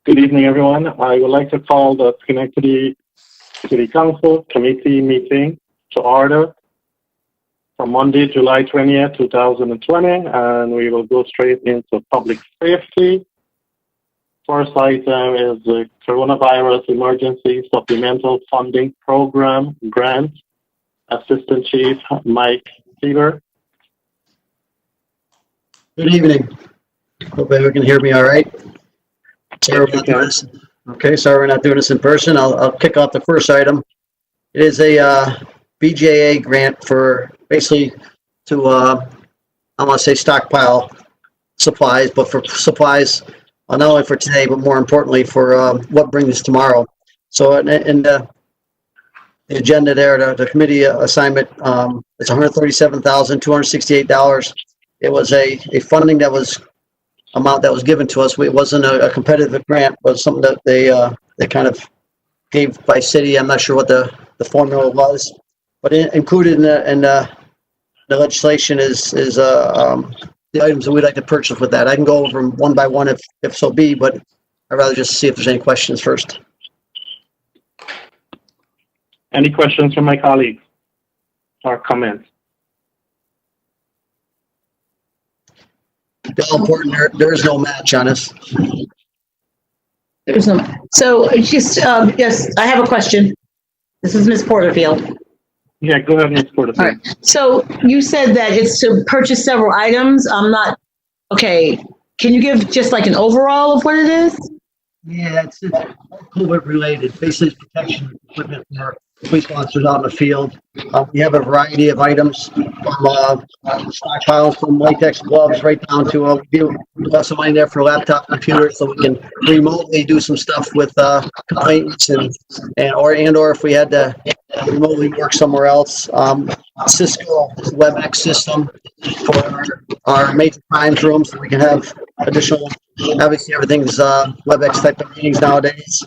Good evening, everyone. I would like to call the Schenectady City Council Committee meeting to order for Monday, July 20th, 2020, and we will go straight into public safety. First item is the Coronavirus Emergency Supplemental Funding Program Grant. Assistant Chief Mike Seaver. Good evening. Hope everyone can hear me all right. Sorry we're not doing this. Okay, sorry we're not doing this in person. I'll kick off the first item. It is a BJA grant for basically to, I want to say stockpile supplies, but for supplies not only for today, but more importantly for what brings tomorrow. So in the agenda there, the committee assignment, it's $137,268. It was a funding that was amount that was given to us. It wasn't a competitive grant, but something that they kind of gave by city. I'm not sure what the formula was, but included in the legislation is the items that we'd like to purchase with that. I can go over them one by one if so be, but I'd rather just see if there's any questions first. Any questions from my colleagues or comments? All important. There is no match on this. There's no. So just yes, I have a question. This is Ms. Porterfield. Yeah, go ahead, Ms. Porterfield. All right. So you said that it's to purchase several items. I'm not okay. Can you give just like an overall of what it is? Yeah, it's COVID related. Basically, it's protection equipment for police officers out in the field. We have a variety of items from stockpiles, from latex gloves right down to we have some money there for laptop computers, so we can remotely do some stuff with complaints or if we had to remotely work somewhere else. Cisco WebEx system for our major crimes room, so we can have additional. Obviously, everything's WebEx type of meetings nowadays.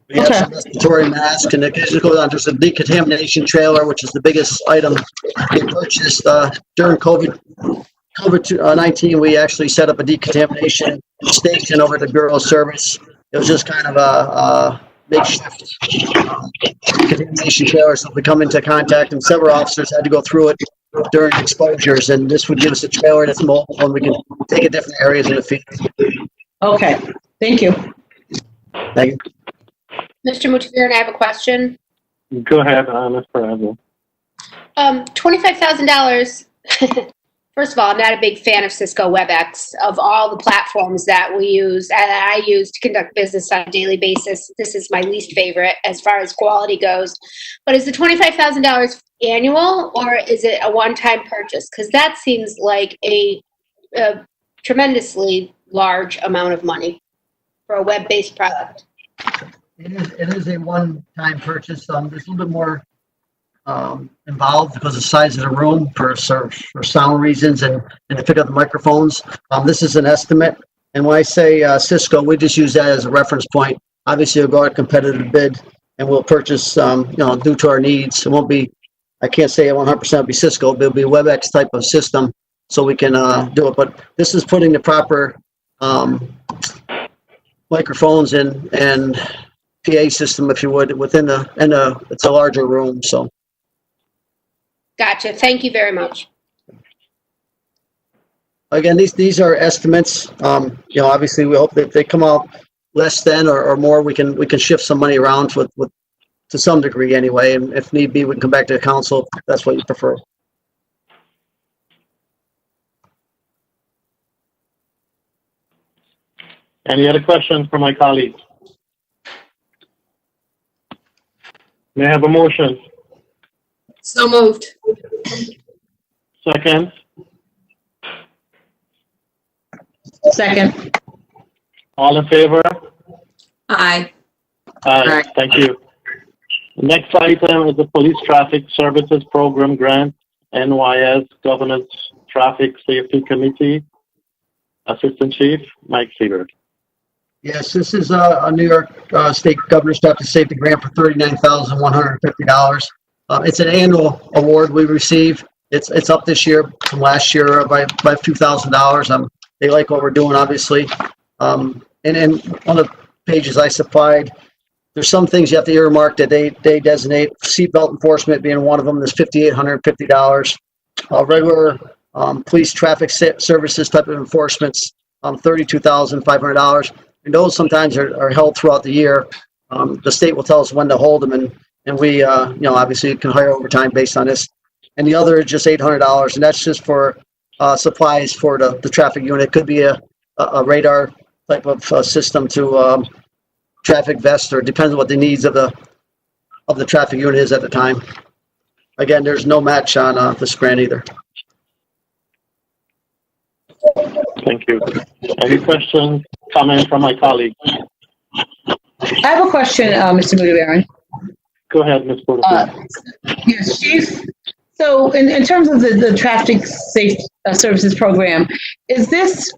We have some respiratory masks, and it just goes on. There's a decontamination trailer, which is the biggest item we purchased during COVID-19. We actually set up a decontamination station over at the Bureau of Service. It was just kind of a makeshift decontamination trailer. So if we come into contact, and several officers had to go through it during exposures, and this would give us a trailer that's mobile, and we can take it different areas in the field. Okay, thank you. Thank you. Mr. Mutaviran, I have a question. Go ahead, Ms. Perez. $25,000. First of all, I'm not a big fan of Cisco WebEx. Of all the platforms that we use, and I use to conduct business on a daily basis, this is my least favorite as far as quality goes. But is the $25,000 annual, or is it a one-time purchase? Because that seems like a tremendously large amount of money for a web-based product. It is a one-time purchase. There's a little bit more involved because of the size of the room for sound reasons and to pick up the microphones. This is an estimate, and when I say Cisco, we just use that as a reference point. Obviously, we'll go out a competitive bid, and we'll purchase, due to our needs. It won't be, I can't say 100% will be Cisco, but it'll be a WebEx type of system, so we can do it. But this is putting the proper microphones and PA system, if you would, within it's a larger room, so. Gotcha. Thank you very much. Again, these are estimates. Obviously, we hope that if they come out less than or more, we can shift some money around with to some degree anyway, and if need be, we can come back to the council if that's what you prefer. Any other questions from my colleagues? May I have a motion? So moved. Second? Second. All in favor? Aye. Aye. Thank you. The next item is the Police Traffic Services Program Grant, NYS Governance Traffic Safety Committee. Assistant Chief Mike Seaver. Yes, this is a New York State Governor's Traffic Safety Grant for $39,150. It's an annual award we receive. It's up this year from last year by a few $1,000s. They like what we're doing, obviously. And on the pages I supplied, there's some things you have to earmark that they designate. Seatbelt enforcement being one of them. There's $5,850. Regular police traffic services type of enforcements, $32,500. And those sometimes are held throughout the year. The state will tell us when to hold them, and we, obviously can hire overtime based on this. And the other is just $800, and that's just for supplies for the traffic unit. It could be a radar type of system to traffic vest, or depends on what the needs of the traffic unit is at the time. Again, there's no match on this grant either. Thank you. Any questions, comments from my colleagues? I have a question, Mr. Mudabaran. Go ahead, Ms. Porterfield. Yes, Chief. So in terms of the traffic safe services program, is this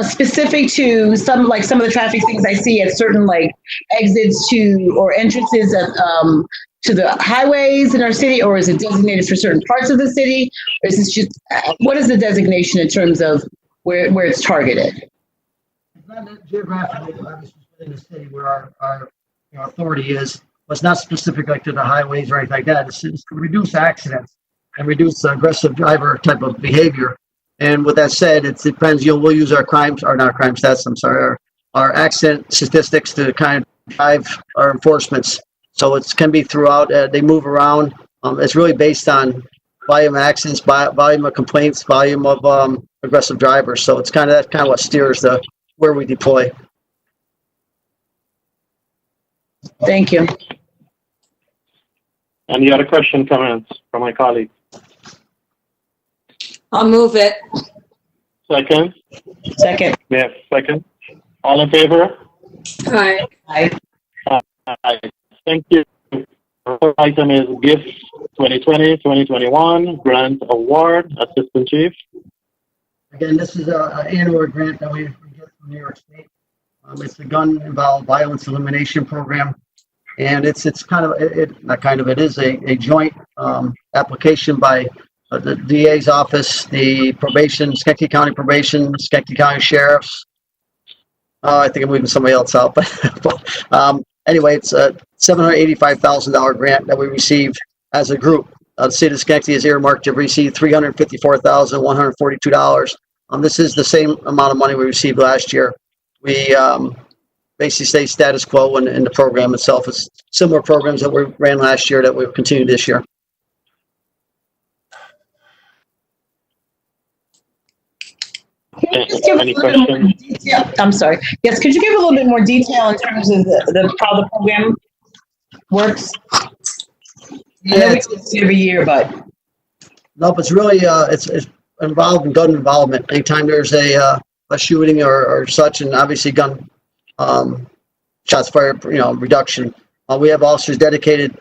specific to some of the traffic things I see at certain exits to or entrances to the highways in our city, or is it designated for certain parts of the city? Or is this just, what is the designation in terms of where it's targeted? It's not geographically, obviously, within the city where our authority is, but it's not specific to the highways or anything like that. It's to reduce accidents and reduce aggressive driver type of behavior. And with that said, it depends. We'll use our our accident statistics to kind of drive our enforcements. So it can be throughout. They move around. It's really based on volume of accidents, volume of complaints, volume of aggressive drivers. So it's kind of what steers where we deploy. Thank you. Any other question, comments from my colleagues? I'll move it. Second? Second. Yes, second. All in favor? Aye. Aye. Aye. Thank you. The first item is GIFT 2020-2021 Grant Award, Assistant Chief. Again, this is an annual grant that we get from New York State. It's a gun-involved violence elimination program, and it is a joint application by the DA's office, the probation, Schenectady County Probation, Schenectady County Sheriffs. I think I'm leaving somebody else out, but anyway, it's a $785,000 grant that we received as a group. The city of Schenectady is earmarked to receive $354,142. This is the same amount of money we received last year. We basically stay status quo in the program itself. It's similar programs that we ran last year that we've continued this year. Any questions? I'm sorry. Yes, could you give a little bit more detail in terms of how the program works? I know we do this every year, but nope, it's really it's involved in gun involvement. Anytime there's a shooting or such, and obviously gun shots fired, reduction. We have officers dedicated,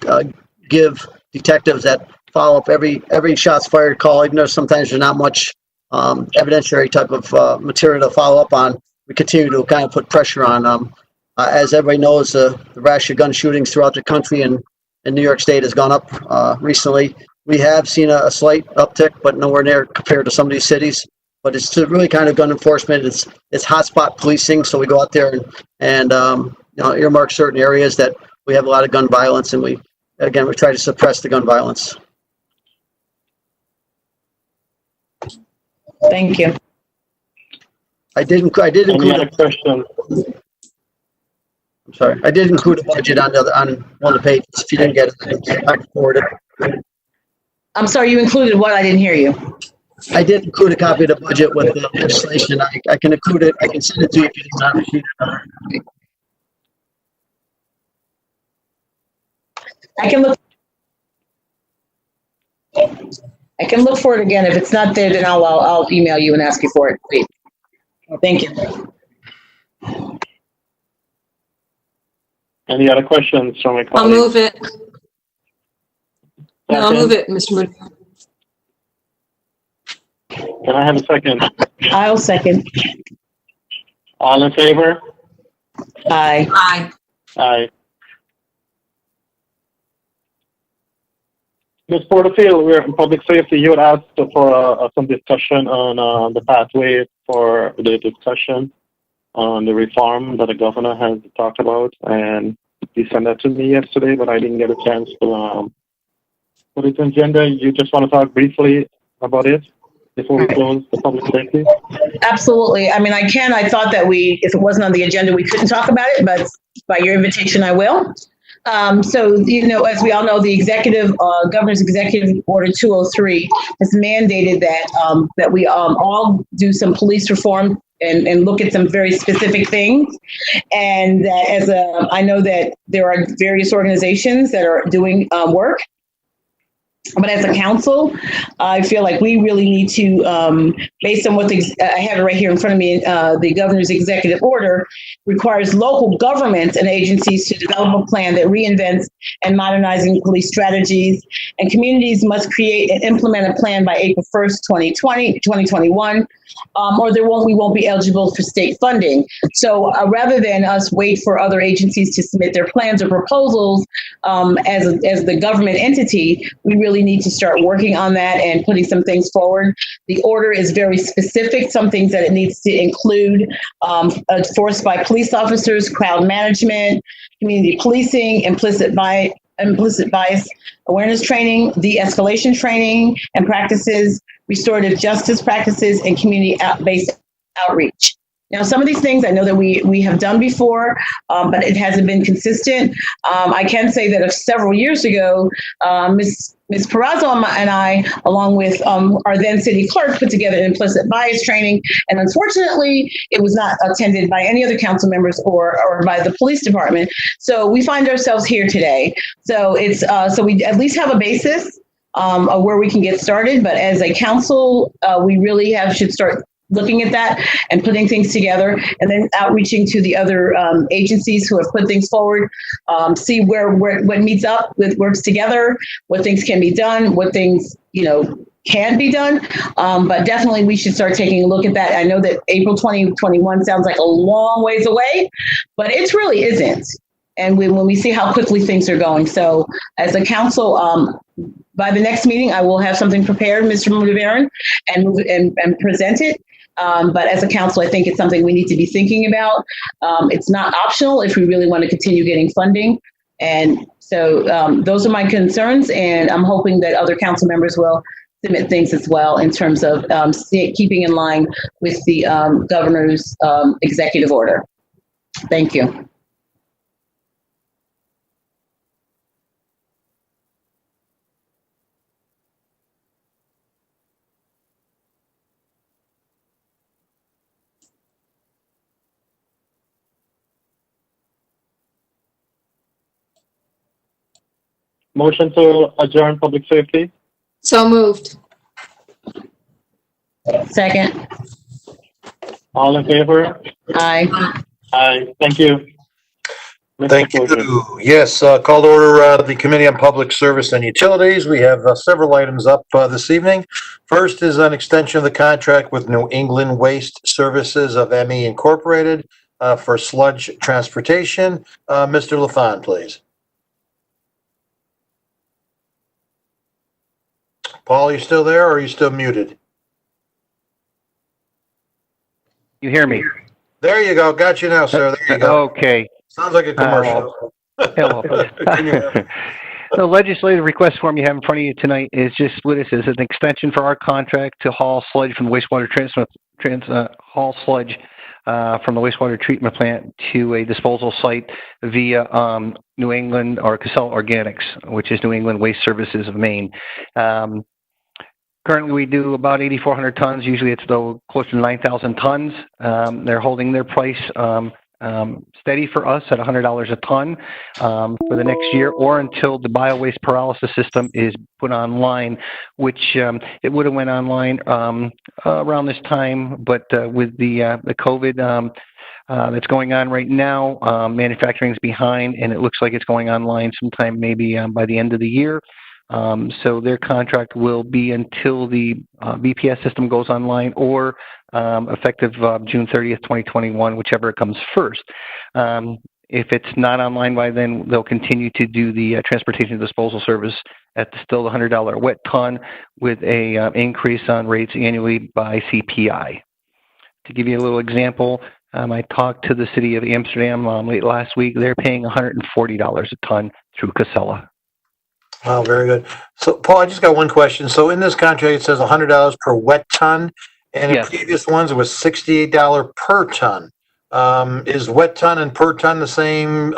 give detectives that follow up every shots fired call. Even though sometimes there's not much evidentiary type of material to follow up on, we continue to kind of put pressure on them. As everybody knows, the rash of gun shootings throughout the country and in New York State has gone up recently. We have seen a slight uptick, but nowhere near compared to some of these cities. But it's really kind of gun enforcement. It's hotspot policing. So we go out there and earmark certain areas that we have a lot of gun violence, and we try to suppress the gun violence. thank you. I did include. Any other questions? I'm sorry. I did include a budget on one of the pages. If you didn't get it, I can forward it. I'm sorry, you included what? I didn't hear you. I did include a copy of the budget with the legislation. I can include it. I can send it to you if you did not receive it. I can look for it again. If it's not there, then I'll email you and ask you for it. Please. Thank you. Any other questions from my I'll colleagues? move it. No, I'll Second? move it, Mr. Moody. Can I have a second? I'll second. All in favor? Aye. Aye. Aye. Ms. Porterfield, we're in public safety. You had asked for some discussion on the pathway for the discussion on the reform that the governor has talked about, and he sent that to me yesterday, but I didn't get a chance to put it on agenda. You just want to talk briefly about it before we close the public safety? Absolutely. I mean, I can. I thought that if it wasn't on the agenda, we couldn't talk about it, but by your invitation, I will. So, as we all know, the governor's executive order 203 has mandated that we all do some police reform and look at some very specific things. And that I know that there are various organizations that are doing work. But as a council, I feel like we really need to, based on what I have it right here in front of me, the governor's executive order requires local governments and agencies to develop a plan that reinvents and modernizing police strategies, and communities must create and implement a plan by April 1st, 2021, or we won't be eligible for state funding. So rather than us wait for other agencies to submit their plans or proposals as the government entity, we really need to start working on that and putting some things forward. The order is very specific, some things that it needs to include: enforced by police officers, crowd management, community policing, implicit bias awareness training, de-escalation training and practices, restorative justice practices, and community-based outreach. Now, some of these things I know that we have done before, but it hasn't been consistent. I can say that several years ago, Ms. Perazzo and I, along with our then city clerk, put together an implicit bias training, and unfortunately, it was not attended by any other council members or by the police department. So we find ourselves here today. So so we at least have a basis of where we can get started. But as a council, we really should start looking at that and putting things together, and then outreaching to the other agencies who have put things forward, see what meets up with, works together, what things can be done, what things can be done. But definitely we should start taking a look at that. I know that April 2021 sounds like a long ways away, but it really isn't. And when we see how quickly things are going. So as a council, by the next meeting, I will have something prepared, Mr. Mudavarran, and present it. But as a council, I think it's something we need to be thinking about. It's not optional if we really want to continue getting funding. And so those are my concerns, and I'm hoping that other council members will submit things as well in terms of keeping in line with the governor's executive order. Thank you. Motion to adjourn public safety? So moved. Second. All in favor? Aye. Aye. Thank you. Mr. Thank Coulter. you. Yes, call to order the Committee on Public Service and Utilities. We have several items up this evening. First is an extension of the contract with New England Waste Services of ME Incorporated for sludge transportation. Mr. LaFawn, please. Paul, are you still there, or are you still muted? You hear me? There you go. Got you now, sir. There you go. Okay. Sounds like a commercial. Hello. The legislative request form you have in front of you tonight is just what it is. It's an extension for our contract to haul sludge from the wastewater haul sludge from the wastewater treatment plant to a disposal site via New England or Casella Organics, which is New England Waste Services of Maine. Currently, we do about 8,400 tons. Usually, it's close to 9,000 tons. They're holding their price steady for us at $100 a ton for the next year, or until the biowaste pyrolysis system is put online, which it would have went online around this time, but with the COVID that's going on right now, manufacturing is behind, and it looks like it's going online sometime maybe by the end of the year. So their contract will be until the BPS system goes online, or effective June 30th, 2021, whichever comes first. If it's not online by then, they'll continue to do the transportation disposal service at still the $100 wet ton with a increase on rates annually by CPI. To give you a little example, I talked to the city of Amsterdam late last week. They're paying $140 a ton through Casella. Wow, very good. So, Paul, I just got one question. So in this contract, it says $100 per wet ton, and in Yes. previous ones, it was $68 per ton. Is wet ton and per ton the same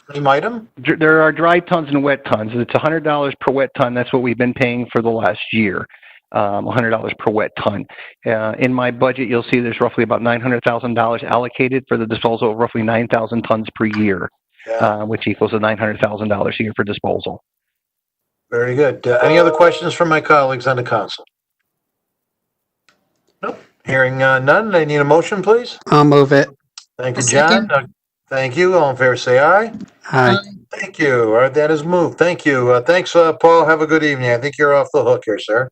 item? There are dry tons and wet tons. It's $100 per wet ton. That's what we've been paying for the last year. $100 per wet ton. In my budget, you'll see there's roughly about $900,000 allocated for the disposal of roughly 9,000 tons per year, which equals to $900,000 a year for disposal. Very good. Any other questions from my colleagues on the council? Nope. Hearing none, I need a motion, please. I'll move it. Thank you, John. Thank you. All in favor, say aye. Aye. Thank you. All right, that is moved. Thank you. Thanks, Paul. Have a good evening. I think you're off the hook here, sir.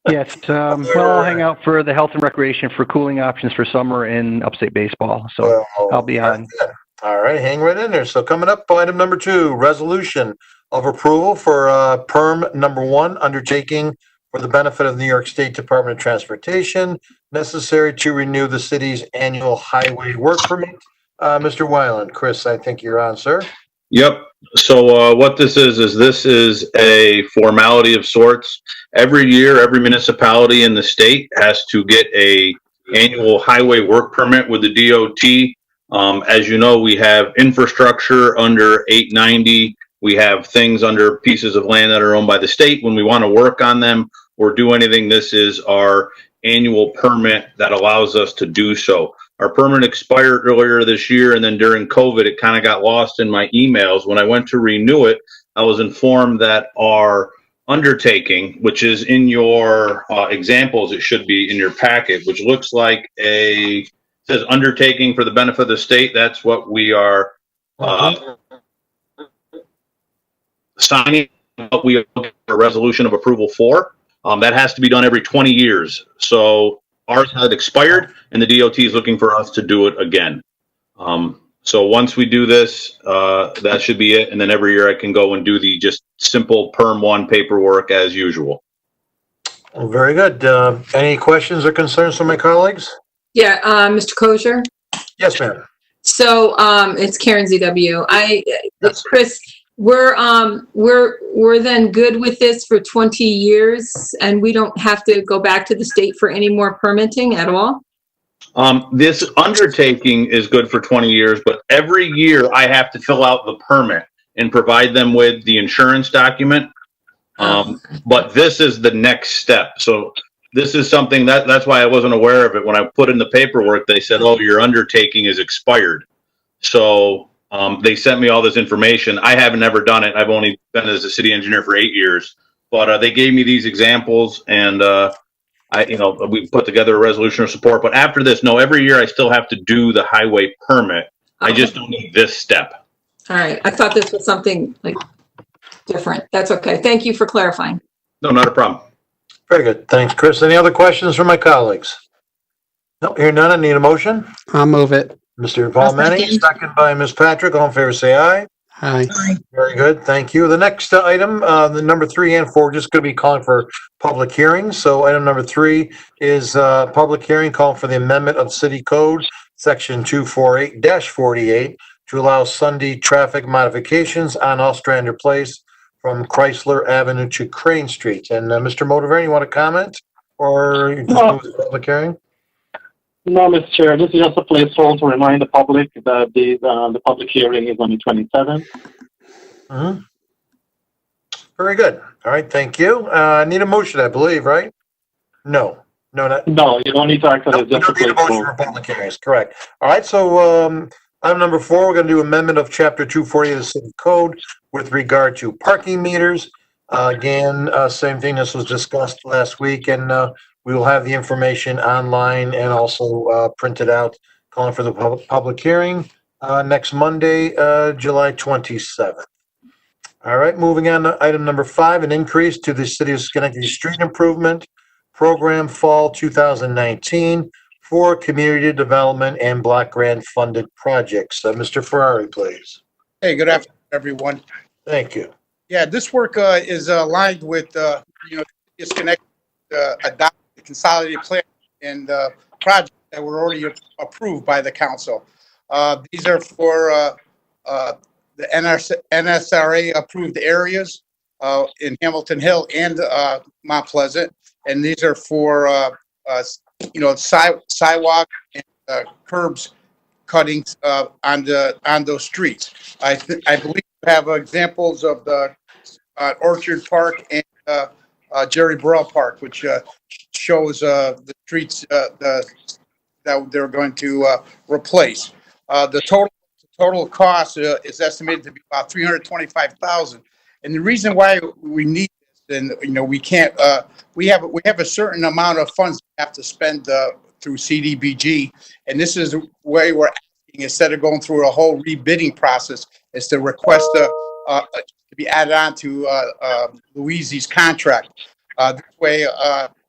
Yes. Well, I'll hang out for the health and recreation for cooling options for summer in upstate baseball. So I'll be on. All right, hang right in there. So coming up, item number 2, resolution of approval for perm number 1, undertaking for the benefit of the New York State Department of Transportation, necessary to renew the city's annual highway work permit. Mr. Weiland, Chris, I think you're on, sir. Yep. So what this is this is a formality of sorts. Every year, every municipality in the state has to get a annual highway work permit with the DOT. As you know, we have infrastructure under 890. We have things under pieces of land that are owned by the state. When we want to work on them or do anything, this is our annual permit that allows us to do so. Our permit expired earlier this year, and then during COVID, it kind of got lost in my emails. When I went to renew it, I was informed that our undertaking, which is in your examples, it should be in your packet, which looks like says undertaking for the benefit of the state. That's what we are signing. What we have a resolution of approval for. That has to be done every 20 years. So ours had expired, and the DOT is looking for us to do it again. So once we do this, that should be it. And then every year I can go and do the just simple perm 1 paperwork as usual. Well, very good. Any questions or concerns from my colleagues? Yeah, Mr. Kosher. Yes, ma'am. So it's Karen ZW. Chris, we're then good with this for 20 years, and we don't have to go back to the state for any more permitting at all? This undertaking is good for 20 years, but every year I have to fill out the permit and provide them with the insurance document. But this is the next step. So this is something that's why I wasn't aware of it. When I put in the paperwork, they said, oh, your undertaking is expired. So they sent me all this information. I haven't ever done it. I've only been as a city engineer for 8 years, but they gave me these examples, and we put together a resolution of support. But after this, no, every year I still have to do the highway permit. I just don't need this step. All right. I thought this was something like different. That's okay. Thank you for clarifying. No, not a problem. Very good. Thanks, Chris. Any other questions from my colleagues? No, hear none. I need a motion. I'll move it. Mr. Valmeny, second by Ms. Patrick. All in favor, say aye. Aye. Very good. Thank you. The next item, the number 3 and 4, just going to be calling for public hearings. So item number 3 is public hearing calling for the amendment of City Code, Section 248-48, to allow Sunday traffic modifications on Ostrander Place from Chrysler Avenue to Crane Street. And Mr. Motiver, you want to comment? Or you just move to public hearing? No, Mr. Chair, this is just a placeholder to remind the public that the public hearing is on the 27th. Mm-hmm. Very good. All right, thank you. I need a motion, I believe, right? No, not. No, you don't need to act on it. You don't need a motion for public hearings, correct. All right, so item number 4, we're going to do amendment of Chapter 240 of the City Code with regard to parking meters. Again, same thing. This was discussed last week, and we will have the information online and also printed out, calling for the public hearing next Monday, July 27th. All right, moving on to item number 5, an increase to the City of Schenectady Street Improvement Program Fall 2019 for community development and block grant funded projects. Mr. Ferrari, please. Hey, good afternoon, everyone. Thank you. Yeah, this work is aligned with, disconnect, adopt the consolidated plan and projects that were already approved by the council. These are for the NSRA approved areas in Hamilton Hill and Mount Pleasant, and these are for sidewalk and curbs cuttings on those streets. I believe we have examples of the Orchard Park and Jerry Burrell Park, which shows the streets that they're going to replace. The total cost is estimated to be about $325,000. And the reason why we need this, and we can't, we have a certain amount of funds we have to spend through CDBG, and this is the way we're asking, instead of going through a whole rebidding process, is to request to be added on to Louise's contract. This way,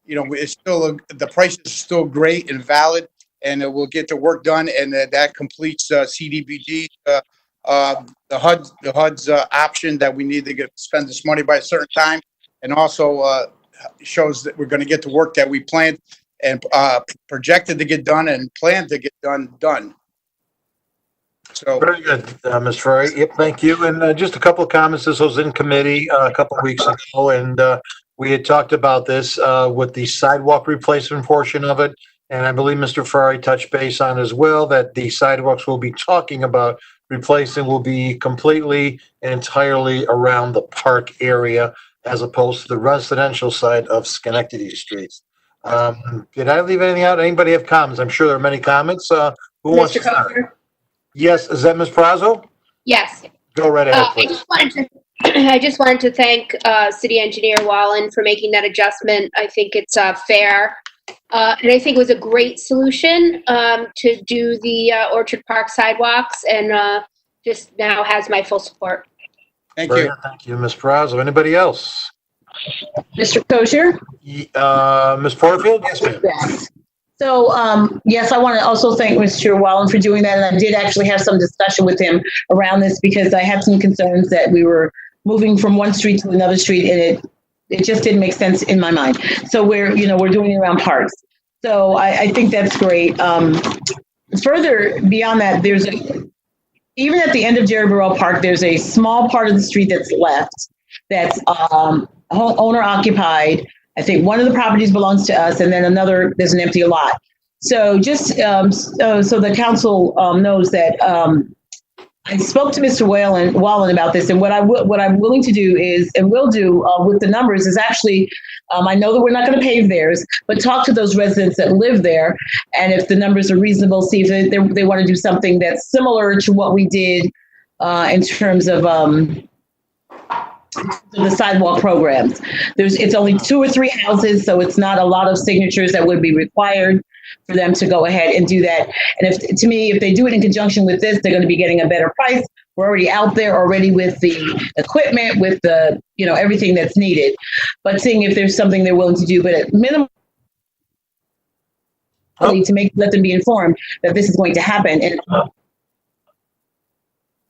it's still the price is still great and valid, and we'll get the work done, and that completes CDBG, the HUD's option that we need to spend this money by a certain time, and also shows that we're going to get the work that we planned and projected to get done and planned to get done. So very good, Ms. Ferry. Yep, thank you. And just a couple of comments. This was in committee a couple of weeks ago, and we had talked about this with the sidewalk replacement portion of it. And I believe Mr. Ferry touched base on as well that the sidewalks we'll be talking about replacing will be completely and entirely around the park area as opposed to the residential side of Schenectady streets. Did I leave anything out? Anybody have comments? I'm sure there are many comments. Who wants to start? Yes, is that Ms. Prazo? Yes. Go right ahead, please. I just wanted to thank City Engineer Wallen for making that adjustment. I think it's fair. And I think it was a great solution to do the Orchard Park sidewalks, and just now has my full support. Thank you. Thank you, Ms. Prazo. Anybody else? Mr. Kosher? Ms. Porterfield? Yes, ma'am. Yes. So, yes, I want to also thank Mr. Wallen for doing that. And I did actually have some discussion with him around this because I had some concerns that we were moving from one street to another street, and it just didn't make sense in my mind. So we're doing it around parks. So I think that's great. Further beyond that, even at the end of Jerry Burrell Park, there's a small part of the street that's left that's owner occupied. I think one of the properties belongs to us, and then there's an empty lot. So just so the council knows that I spoke to Mr. Wallen about this, and what I'm willing to do is, and will do with the numbers, is actually, I know that we're not going to pave theirs, but talk to those residents that live there, and if the numbers are reasonable, see if they want to do something that's similar to what we did in terms of the sidewalk programs. It's only 2 or 3 houses, so it's not a lot of signatures that would be required for them to go ahead and do that. And if they do it in conjunction with this, they're going to be getting a better price. We're already out there already with the equipment, with the, everything that's needed. But seeing if there's something they're willing to do, but at minimum, to let them be informed that this is going to happen. And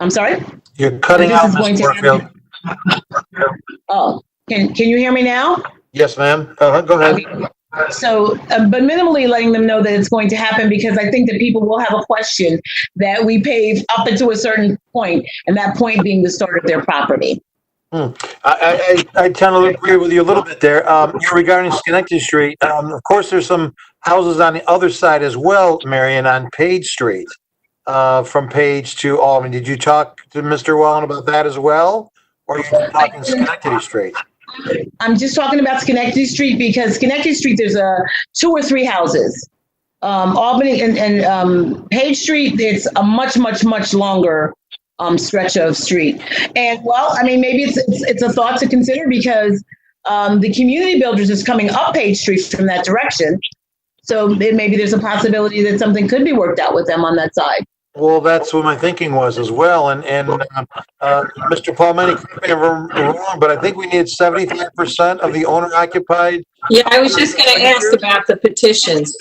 I'm sorry? You're cutting out, Ms. Porterfield. Oh, can you hear me now? Yes, ma'am. Go ahead. Okay. So, but minimally letting them know that it's going to happen, because I think that people will have a question that we pave up until a certain point, and that point being the start of their property. I tend to agree with you a little bit there. Regarding Schenectady Street, of course, there's some houses on the other side as well, Marion, on Page Street, from Page to Albany. Did you talk to Mr. Wallen about that as well? Or are you talking Schenectady Street? I'm just talking about Schenectady Street, because Schenectady Street, there's 2 or 3 houses. Albany and Page Street, it's a much, much, much longer stretch of street. And maybe it's a thought to consider, because the community builders is coming up Page Street from that direction. So maybe there's a possibility that something could be worked out with them on that side. Well, that's what my thinking was as well. And Mr. Palmetti, correct me if I'm wrong, but I think we need 75% of the owner occupied. Yeah, I was just going to ask about the petitions.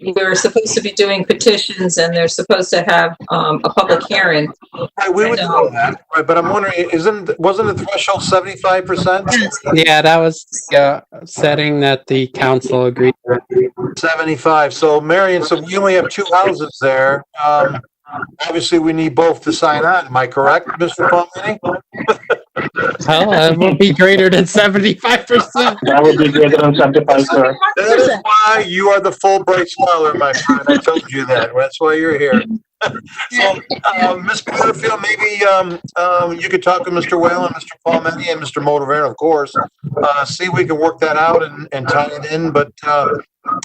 we're supposed to be doing petitions and they're supposed to have a public hearing. Right, we would know that, right, but I'm wondering, wasn't the threshold 75%? Yeah, that was setting that the council agreed. 75. So Marion, so we only have two houses there. Obviously, we need both to sign on. Am I correct, Mr. Palmini? Well, it would be greater than 75%. That would be greater than 75, sir. That is why you are the Fulbright Scholar, my friend. I told you that. That's why you're here. So, Ms. Butterfield, maybe you could talk to Mr. Whalen, Mr. Palmetti, and Mr. Motivero, of course. See if we can work that out and tie it in. But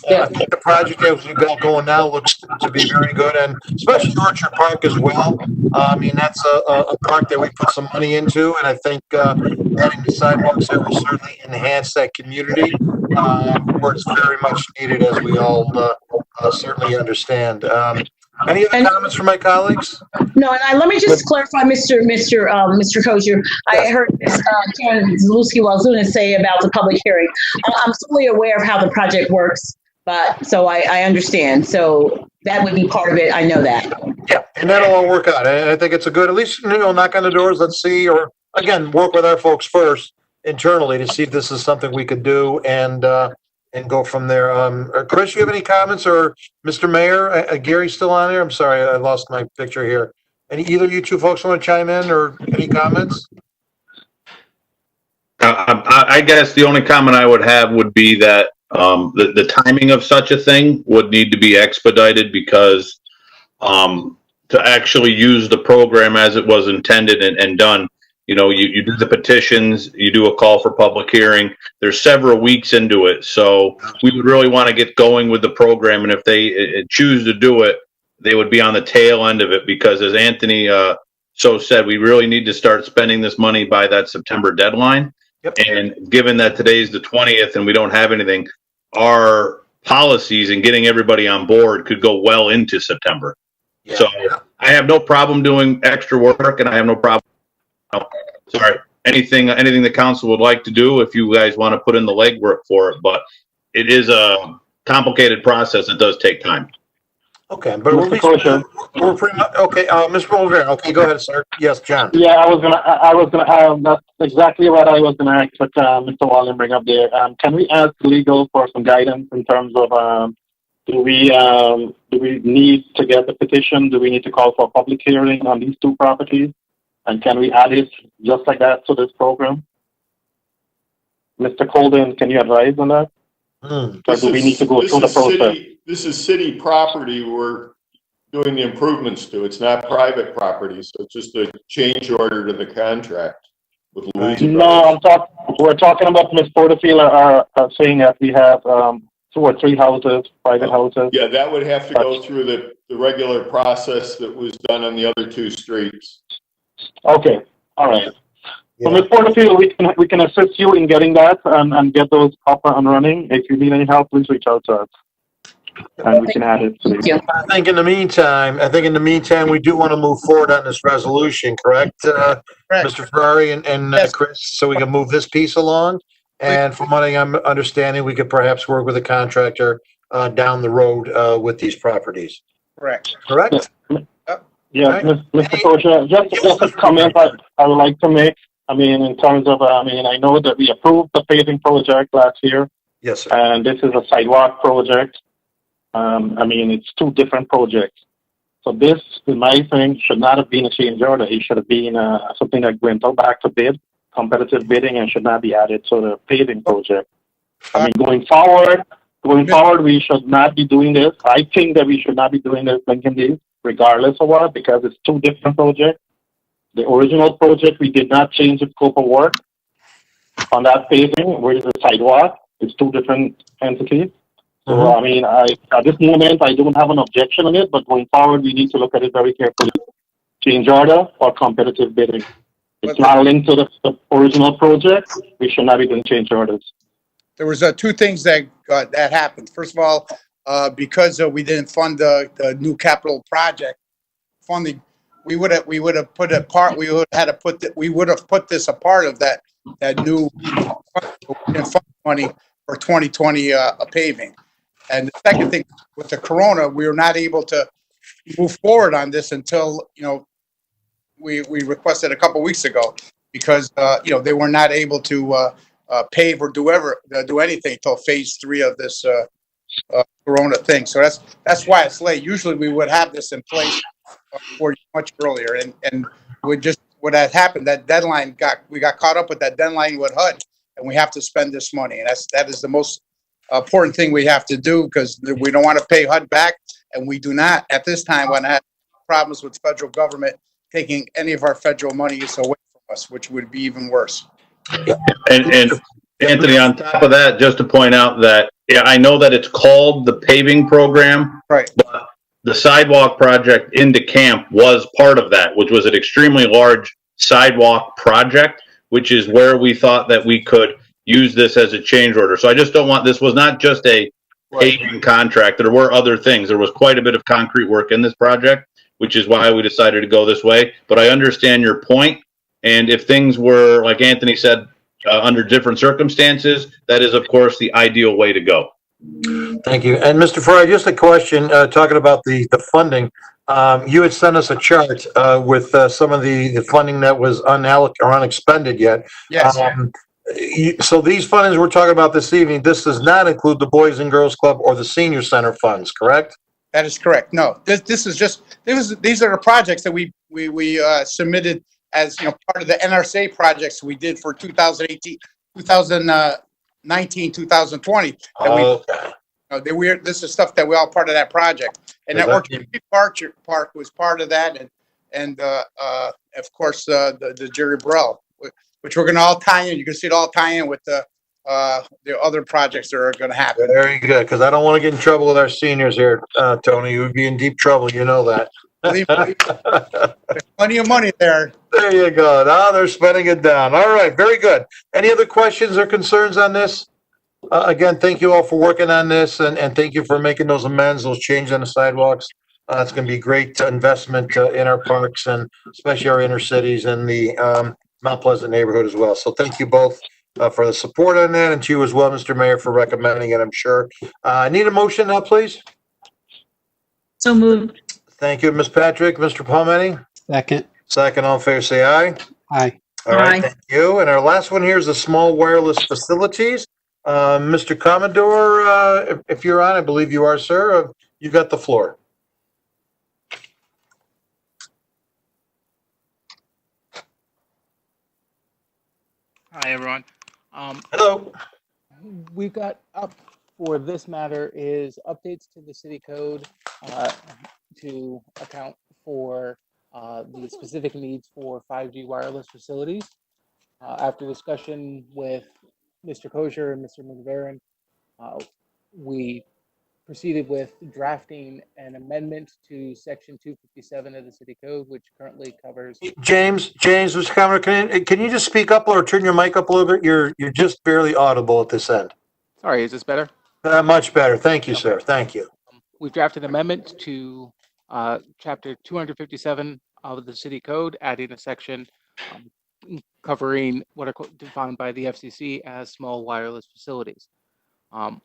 I think the project that we've got going now looks to be very good, and especially Orchard Park as well. I mean, that's a park that we put some money into, and I think adding the sidewalks there will certainly enhance that community, where it's very much needed, as we all certainly understand. Any other comments from my colleagues? No, and let me just clarify, Mr. Kosher. I heard Karen Zaluski-Walzuna say about the public hearing. I'm fully aware of how the project works, but so I understand. So that would be part of it. I know that. Yeah, and that'll all work out. And I think it's a good, at least, knock on the doors, let's see, or again, work with our folks first internally to see if this is something we could do and go from there. Chris, you have any comments, or Mr. Mayor? Gary's still on here? I'm sorry, I lost my picture here. Either you two folks want to chime in, or any comments? I guess the only comment I would have would be that the timing of such a thing would need to be expedited, because to actually use the program as it was intended and done, you do the petitions, you do a call for public hearing. There's several weeks into it. So we would really want to get going with the program. And if they choose to do it, they would be on the tail end of it, because as Anthony so said, we really need to start spending this money by that September deadline. Yep. And given that today's the 20th and we don't have anything, our policies and getting everybody on board could go well into September. Yeah. So I have no problem doing extra work, and I have no problem. Sorry, anything the council would like to do, if you guys want to put in the legwork for it, but it is a complicated process. It does take time. Okay, but we're pretty much okay. Mr. Mulder, okay, go ahead, sir. Yes, John. Yeah, I was gonna. That's exactly what I was gonna ask. But Mr. Wallen bring up there. Can we ask legal for some guidance in terms of do we need to get the petition? Do we need to call for a public hearing on these two properties? And can we add it just like that to this program? Mr. Colden, can you advise on that? Or do we need to go through the process? This is city property we're doing the improvements to. It's not private property, so it's just a change order to the contract with Louisa. No, we're talking about Ms. Porterfield saying that we have 2 or 3 houses, private houses. Yeah, that would have to go through the regular process that was done on the other 2 streets. Okay, all right. Yeah. So Ms. Porterfield, we can assist you in getting that and get those up and running. If you need any help, please reach out to us, and we can add it. I think in the meantime, we do want to move forward on this resolution, correct, Mr. Ferrari and Yes. Chris, so we can move this piece along. And from what I'm understanding, we could perhaps work with a contractor down the road with these properties. Correct. Correct? Yeah, Right. Mr. Kosher, just a comment I would like to make. I mean, in terms of, I know that we approved the paving project last year, Yes, sir. and this is a sidewalk project. It's 2 different projects. So this, in my thing, should not have been a change order. It should have been something that went back to bid, competitive bidding, and should not be added to the paving project. Going forward, we should not be doing this. I think that we should not be doing this, linking these, regardless of what, because it's 2 different projects. The original project, we did not change the scope of work on that paving, where is the sidewalk. It's 2 different entities. So, at this moment, I don't have an objection on it, but going forward, we need to look at it very carefully. Change order or competitive bidding. It's not linked to the original project. We should not be doing change orders. There was 2 things that happened. First of all, because we didn't fund the new capital project funding, we would have put this a part of that new fund money for 2020 paving. And the second thing, with the corona, we were not able to move forward on this until, we requested a couple weeks ago because, they were not able to pave or do anything until phase 3 of this corona thing. So that's why it's late. Usually we would have this in place for much earlier, and what had happened, that deadline we got caught up with that deadline with HUD, and we have to spend this money, and that is the most important thing we have to do, because we don't want to pay HUD back, and we do not at this time want to have problems with federal government taking any of our federal monies away from us, which would be even worse. And Anthony, on top of that, just to point out that, I know that it's called the paving program, right? But the sidewalk project into camp was part of that, which was an extremely large sidewalk project, which is where we thought that we could use this as a change order. So I just don't want, this was not just a paving contract. There were other things. There was quite a bit of concrete work in this project, which is why we decided to go this way. But I understand your point. And if things were, like Anthony said, under different circumstances, that is, of course, the ideal way to go. Thank you. And Mr. Fry, just a question, talking about the funding. You had sent us a chart with some of the funding that was unallocated or unexpended yet. Yes. So these fundings we're talking about this evening, this does not include the Boys and Girls Club or the Senior Center funds, correct? That is correct. No, these are the projects that we submitted as part of the NRSA projects we did for 2018, 2019, 2020. This is stuff that we all part of that project, and that Orchard Park was part of that, and of course the Jerry Burrell, which we're going to all tie in. You can see it all tie in with the other projects that are going to happen. Very good, because I don't want to get in trouble with our seniors here, Tony. You would be in deep trouble, you know that. Believe me, there's plenty of money there. There you go. Now they're spending it down. All right, very good. Any other questions or concerns on this? Again, thank you all for working on this, and thank you for making those amends, those changes on the sidewalks. It's going to be great investment in our parks, and especially our inner cities and the Mount Pleasant neighborhood as well. So thank you both for the support on that, and to you as well, Mr. Mayor, for recommending it, I'm sure. I need a motion now, please. So moved. Thank you, Ms. Patrick. Mr. Palmetti? Second. Second, all in favor, say aye. Aye. All right, Aye. thank you. And our last one here is the small wireless facilities. Mr. Commodore, if you're on, I believe you are, sir. You got the floor. Hi, everyone. Hello. We've got up for this matter is updates to the city code to account for the specific needs for 5G wireless facilities. After discussion with Mr. Kosher and Mr. McVeron, we proceeded with drafting an amendment to section 257 of the city code, which currently covers. James, Mr. Commodore, can you just speak up or turn your mic up a little bit? You're just barely audible at this end. Sorry, is this better? Much better. Thank you, sir. Thank you. We've drafted an amendment to chapter 257 of the city code, adding a section covering what are defined by the FCC as small wireless facilities. I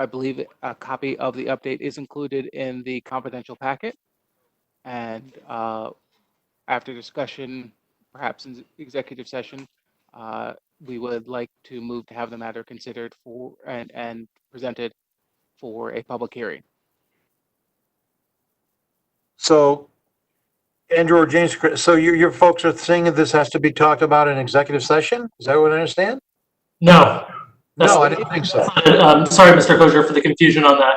believe a copy of the update is included in the confidential packet. And after discussion, perhaps in executive session, we would like to move to have the matter considered for and presented for a public hearing. So, Andrew or James, so your folks are saying that this has to be talked about in executive session? Is that what I understand? No. No, I didn't think so. Sorry, Mr. Kosher, for the confusion on that.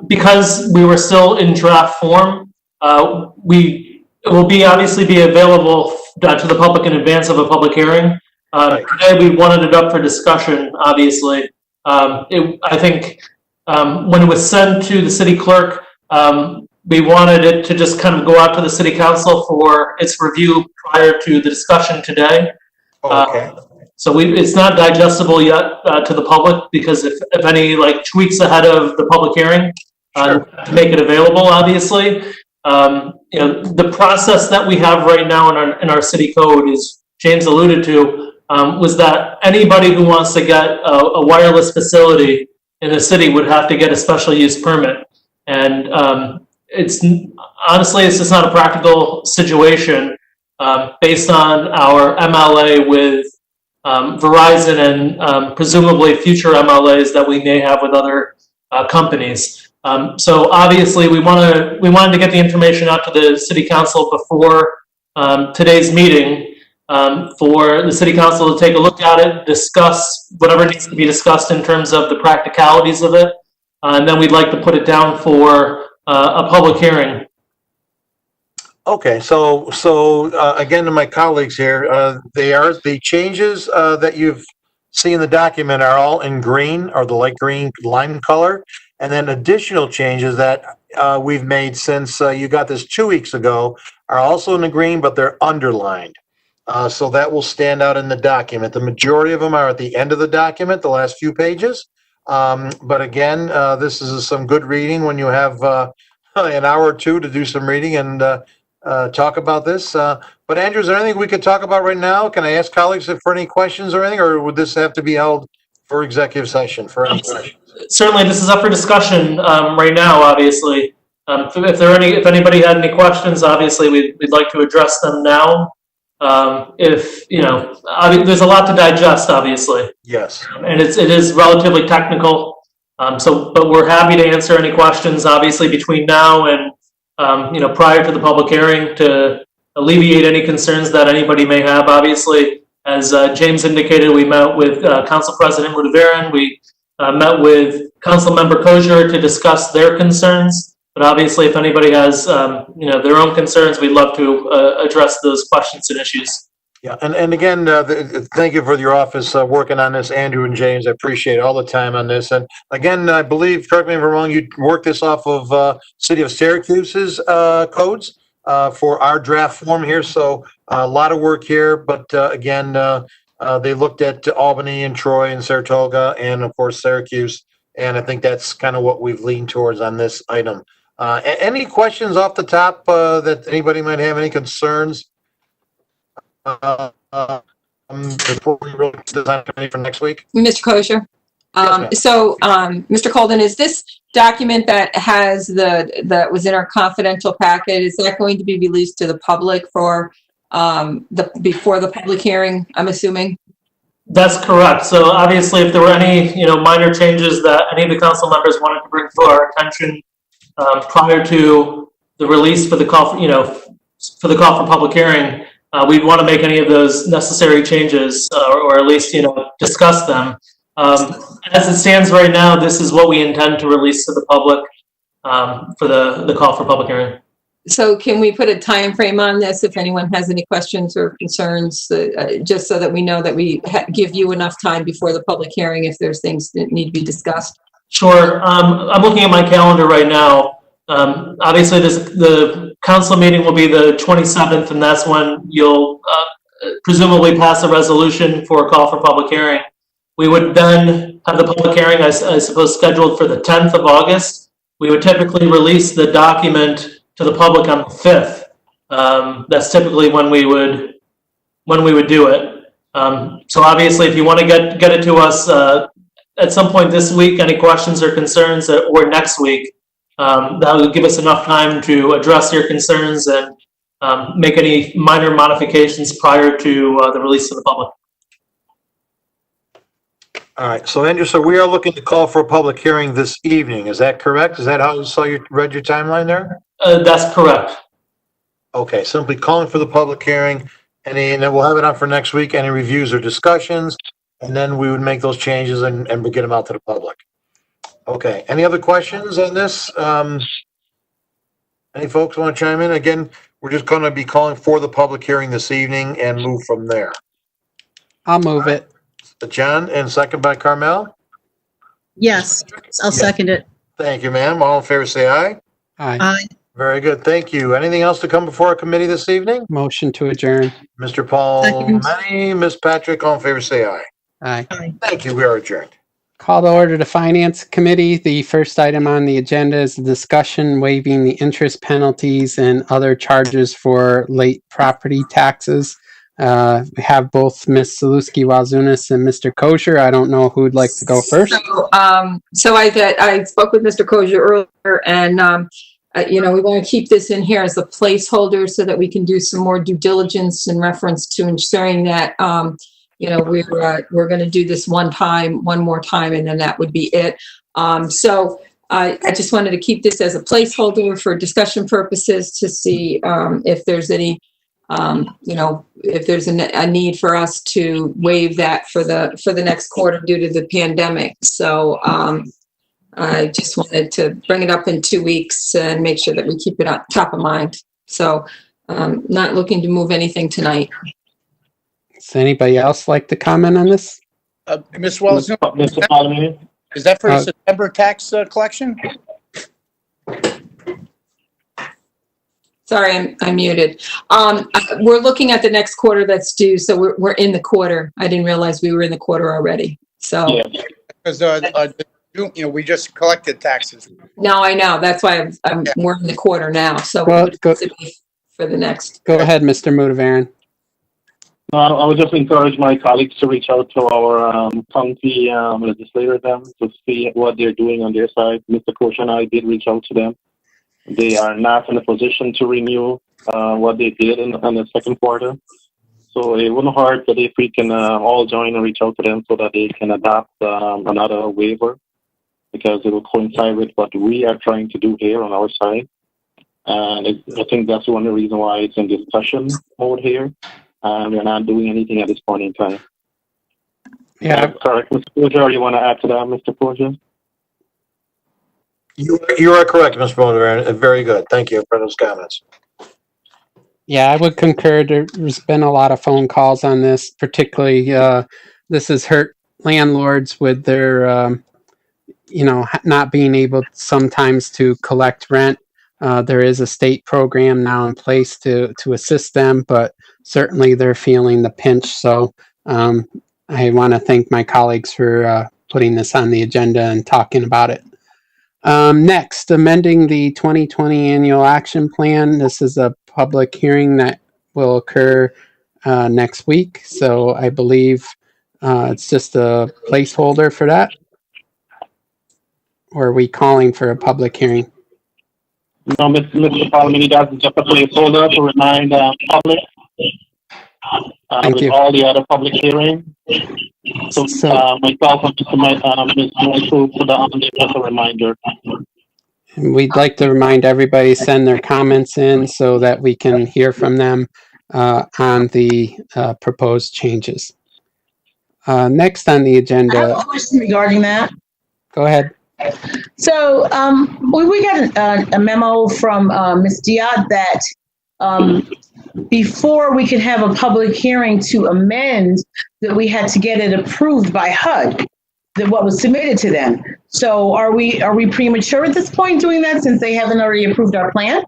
Because we were still in draft form, it will obviously be available to the public in advance of a public hearing. Today we wanted it up for discussion, obviously. I think when it was sent to the city clerk, we wanted it to just kind of go out to the city council for its review prior to the discussion today. Okay. So it's not digestible yet to the public, because if any tweaks ahead of the public hearing to make it available, obviously. The process that we have right now in our city code, is James alluded to, was that anybody who wants to get a wireless facility in the city would have to get a special use permit. And it's honestly, it's just not a practical situation based on our MLA with Verizon and presumably future MLAs that we may have with other companies. So obviously, we wanted to get the information out to the city council before today's meeting for the city council to take a look at it, discuss whatever needs to be discussed in terms of the practicalities of it, and then we'd like to put it down for a public hearing. Okay, so again, to my colleagues here, the changes that you've seen in the document are all in green, or the light green lime color, and then additional changes that we've made since you got this 2 weeks ago are also in the green, but they're underlined. So that will stand out in the document. The majority of them are at the end of the document, the last few pages. But again, this is some good reading when you have an hour or two to do some reading and talk about this. But Andrew, is there anything we could talk about right now? Can I ask colleagues for any questions or anything, or would this have to be held for executive session for any questions? Certainly, this is up for discussion right now, obviously. If anybody had any questions, obviously we'd like to address them now. There's a lot to digest, obviously. Yes. And it is relatively technical. But we're happy to answer any questions, obviously, between now and prior to the public hearing, to alleviate any concerns that anybody may have. Obviously, as James indicated, we met with Council President Rudaveran. We met with Council Member Kosher to discuss their concerns. But obviously, if anybody has their own concerns, we'd love to address those questions and issues. Yeah, and again, thank you for your office working on this, Andrew and James. I appreciate all the time on this. And again, I believe, correct me if I'm wrong, you worked this off of City of Syracuse's codes for our draft form here. So a lot of work here, but again, they looked at Albany and Troy and Saratoga and of course Syracuse. And I think that's kind of what we've leaned towards on this item. Any questions off the top that anybody might have, any concerns? Before we roll to the design committee for next week? Mr. Kosher. Mr. Colden, is this document that that was in our confidential packet, is that going to be released to the public for before the public hearing, I'm assuming? That's correct. So obviously, if there were any minor changes that any of the council members wanted to bring to our attention prior to the release for the call for public hearing, we'd want to make any of those necessary changes, or at least discuss them. As it stands right now, this is what we intend to release to the public for the call for public hearing. So can we put a time frame on this if anyone has any questions or concerns, just so that we know that we give you enough time before the public hearing if there's things that need to be discussed? Sure. I'm looking at my calendar right now. Obviously, the council meeting will be the 27th, and that's when you'll presumably pass a resolution for a call for public hearing. We would then have the public hearing, I suppose, scheduled for the 10th of August. We would typically release the document to the public on the 5th. That's typically when we would do it. So obviously, if you want to get it to us at some point this week, any questions or concerns, or next week, that will give us enough time to address your concerns and make any minor modifications prior to the release to the public. All right, so Andrew, so we are looking to call for a public hearing this evening. Is that correct? Is that how you read your timeline there? That's correct. Okay, simply calling for the public hearing, and then we'll have it on for next week. Any reviews or discussions, and then we would make those changes and get them out to the public. Okay, any other questions on this? Any folks want to chime in? Again, we're just going to be calling for the public hearing this evening and move from there. I'll move it. John, and second by Carmel? Yes, I'll second it. Thank you, ma'am. All in favor, say aye. Aye. Aye. Very good. Thank you. Anything else to come before our committee this evening? Motion to adjourn. Mr. Paul, Second. Ms. Patrick, all in favor, say aye. Aye. Aye. Thank you. We are adjourned. Call to order the Finance Committee. The first item on the agenda is a discussion waiving the interest penalties and other charges for late property taxes. We have both Ms. Zaluski-Wazunis and Mr. Kosher. I don't know who'd like to go first. So I spoke with Mr. Kosher earlier, and we want to keep this in here as a placeholder so that we can do some more due diligence in reference to ensuring that we're going to do this one more time, and then that would be it. So I just wanted to keep this as a placeholder for discussion purposes to see if there's any. If there's a need for us to waive that for the next quarter due to the pandemic. So I just wanted to bring it up in 2 weeks and make sure that we keep it on top of mind. So not looking to move anything tonight. Does anybody else like to comment on this? Ms. Wells, Mr. Parliament. is that for September tax collection? Sorry, I'm muted. We're looking at the next quarter that's due, so we're in the quarter. I didn't realize we were in the quarter already. So Yeah. Because we just collected taxes. no, I know. That's why we're in the quarter now. So Well, go for the next. ahead, Mr. Mudavaren. I would just encourage my colleagues to reach out to our county legislator them to see what they're doing on their side. Mr. Kosher and I did reach out to them. They are not in a position to renew what they did in the second quarter. So it wouldn't hurt that if we can all join and reach out to them so that they can adopt another waiver, because it will coincide with what we are trying to do here on our side. And I think that's one of the reasons why it's in discussion mode here. We're not doing anything at this point in time. Yeah. Correct. Mr. Kosher, you want to add to that, Mr. Kosher? You are correct, Mr. Mudavaren. Very good. Thank you for those comments. Yeah, I would concur. There's been a lot of phone calls on this, particularly this has hurt landlords with their, not being able sometimes to collect rent. There is a state program now in place to assist them, but certainly they're feeling the pinch. So I want to thank my colleagues for putting this on the agenda and talking about it. Next, amending the 2020 annual action plan. This is a public hearing that will occur next week. So I believe it's just a placeholder for that. Or are we calling for a public hearing? No, Mr. Parliament, that's just a placeholder to remind the public with you. all the other public hearings. So myself and Mr. Michael put that on there as a reminder. And we'd like to remind everybody to send their comments in so that we can hear from them on the proposed changes. Next on the agenda. I have a question regarding that. Go ahead. So we got a memo from Ms. Diot that before we could have a public hearing to amend, that we had to get it approved by HUD, that what was submitted to them. So are we premature at this point doing that since they haven't already approved our plan?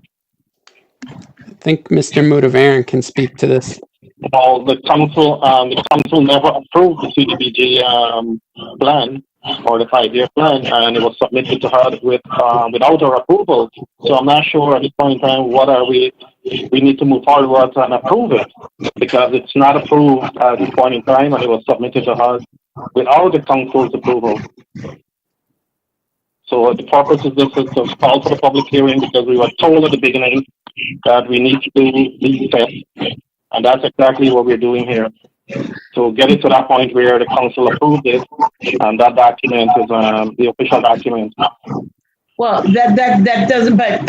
I think Mr. Mudavaren can speak to this. Well, the council never approved the CDBG plan or the 5-year plan, and it was submitted to HUD without our approval. So I'm not sure at this point in time we need to move forward and approve it, because it's not approved at this point in time, and it was submitted to HUD without the council's approval. So the purpose of this is to call for the public hearing, because we were told at the beginning that we need to do these steps, and that's exactly what we're doing here. So get it to that point where the council approved it, and that document is the official document. Well, that doesn't, but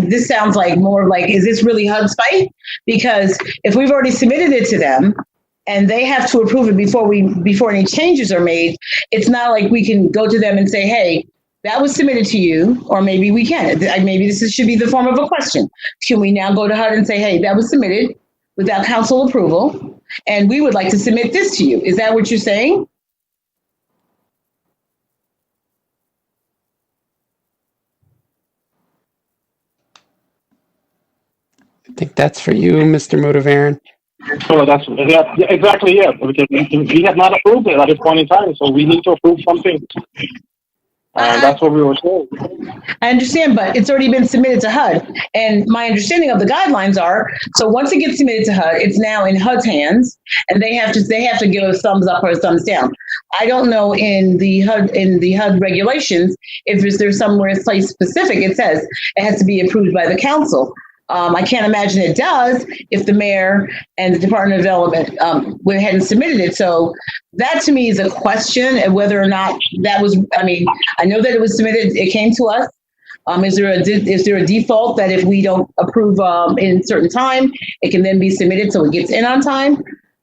this sounds like more like, is this really HUD's fight? Because if we've already submitted it to them and they have to approve it before any changes are made, it's not like we can go to them and say, hey, that was submitted to you, or maybe we can. Maybe this should be the form of a question. Can we now go to HUD and say, hey, that was submitted without council approval, and we would like to submit this to you? Is that what you're saying? I think that's for you, Mr. Mudavaren. So that's exactly, yeah, because we have not approved it at this point in time, so we need to approve something. That's what we were told. I understand, but it's already been submitted to HUD. And my understanding of the guidelines are, so once it gets submitted to HUD, it's now in HUD's hands, and they have to give a thumbs up or a thumbs down. I don't know in the HUD regulations if there's somewhere it's place specific. It says it has to be approved by the council. I can't imagine it does if the mayor and the Department of Development went ahead and submitted it. So that to me is a question of whether or not that was, I mean, I know that it was submitted, it came to us. Is there a default that if we don't approve in a certain time, it can then be submitted so it gets in on time?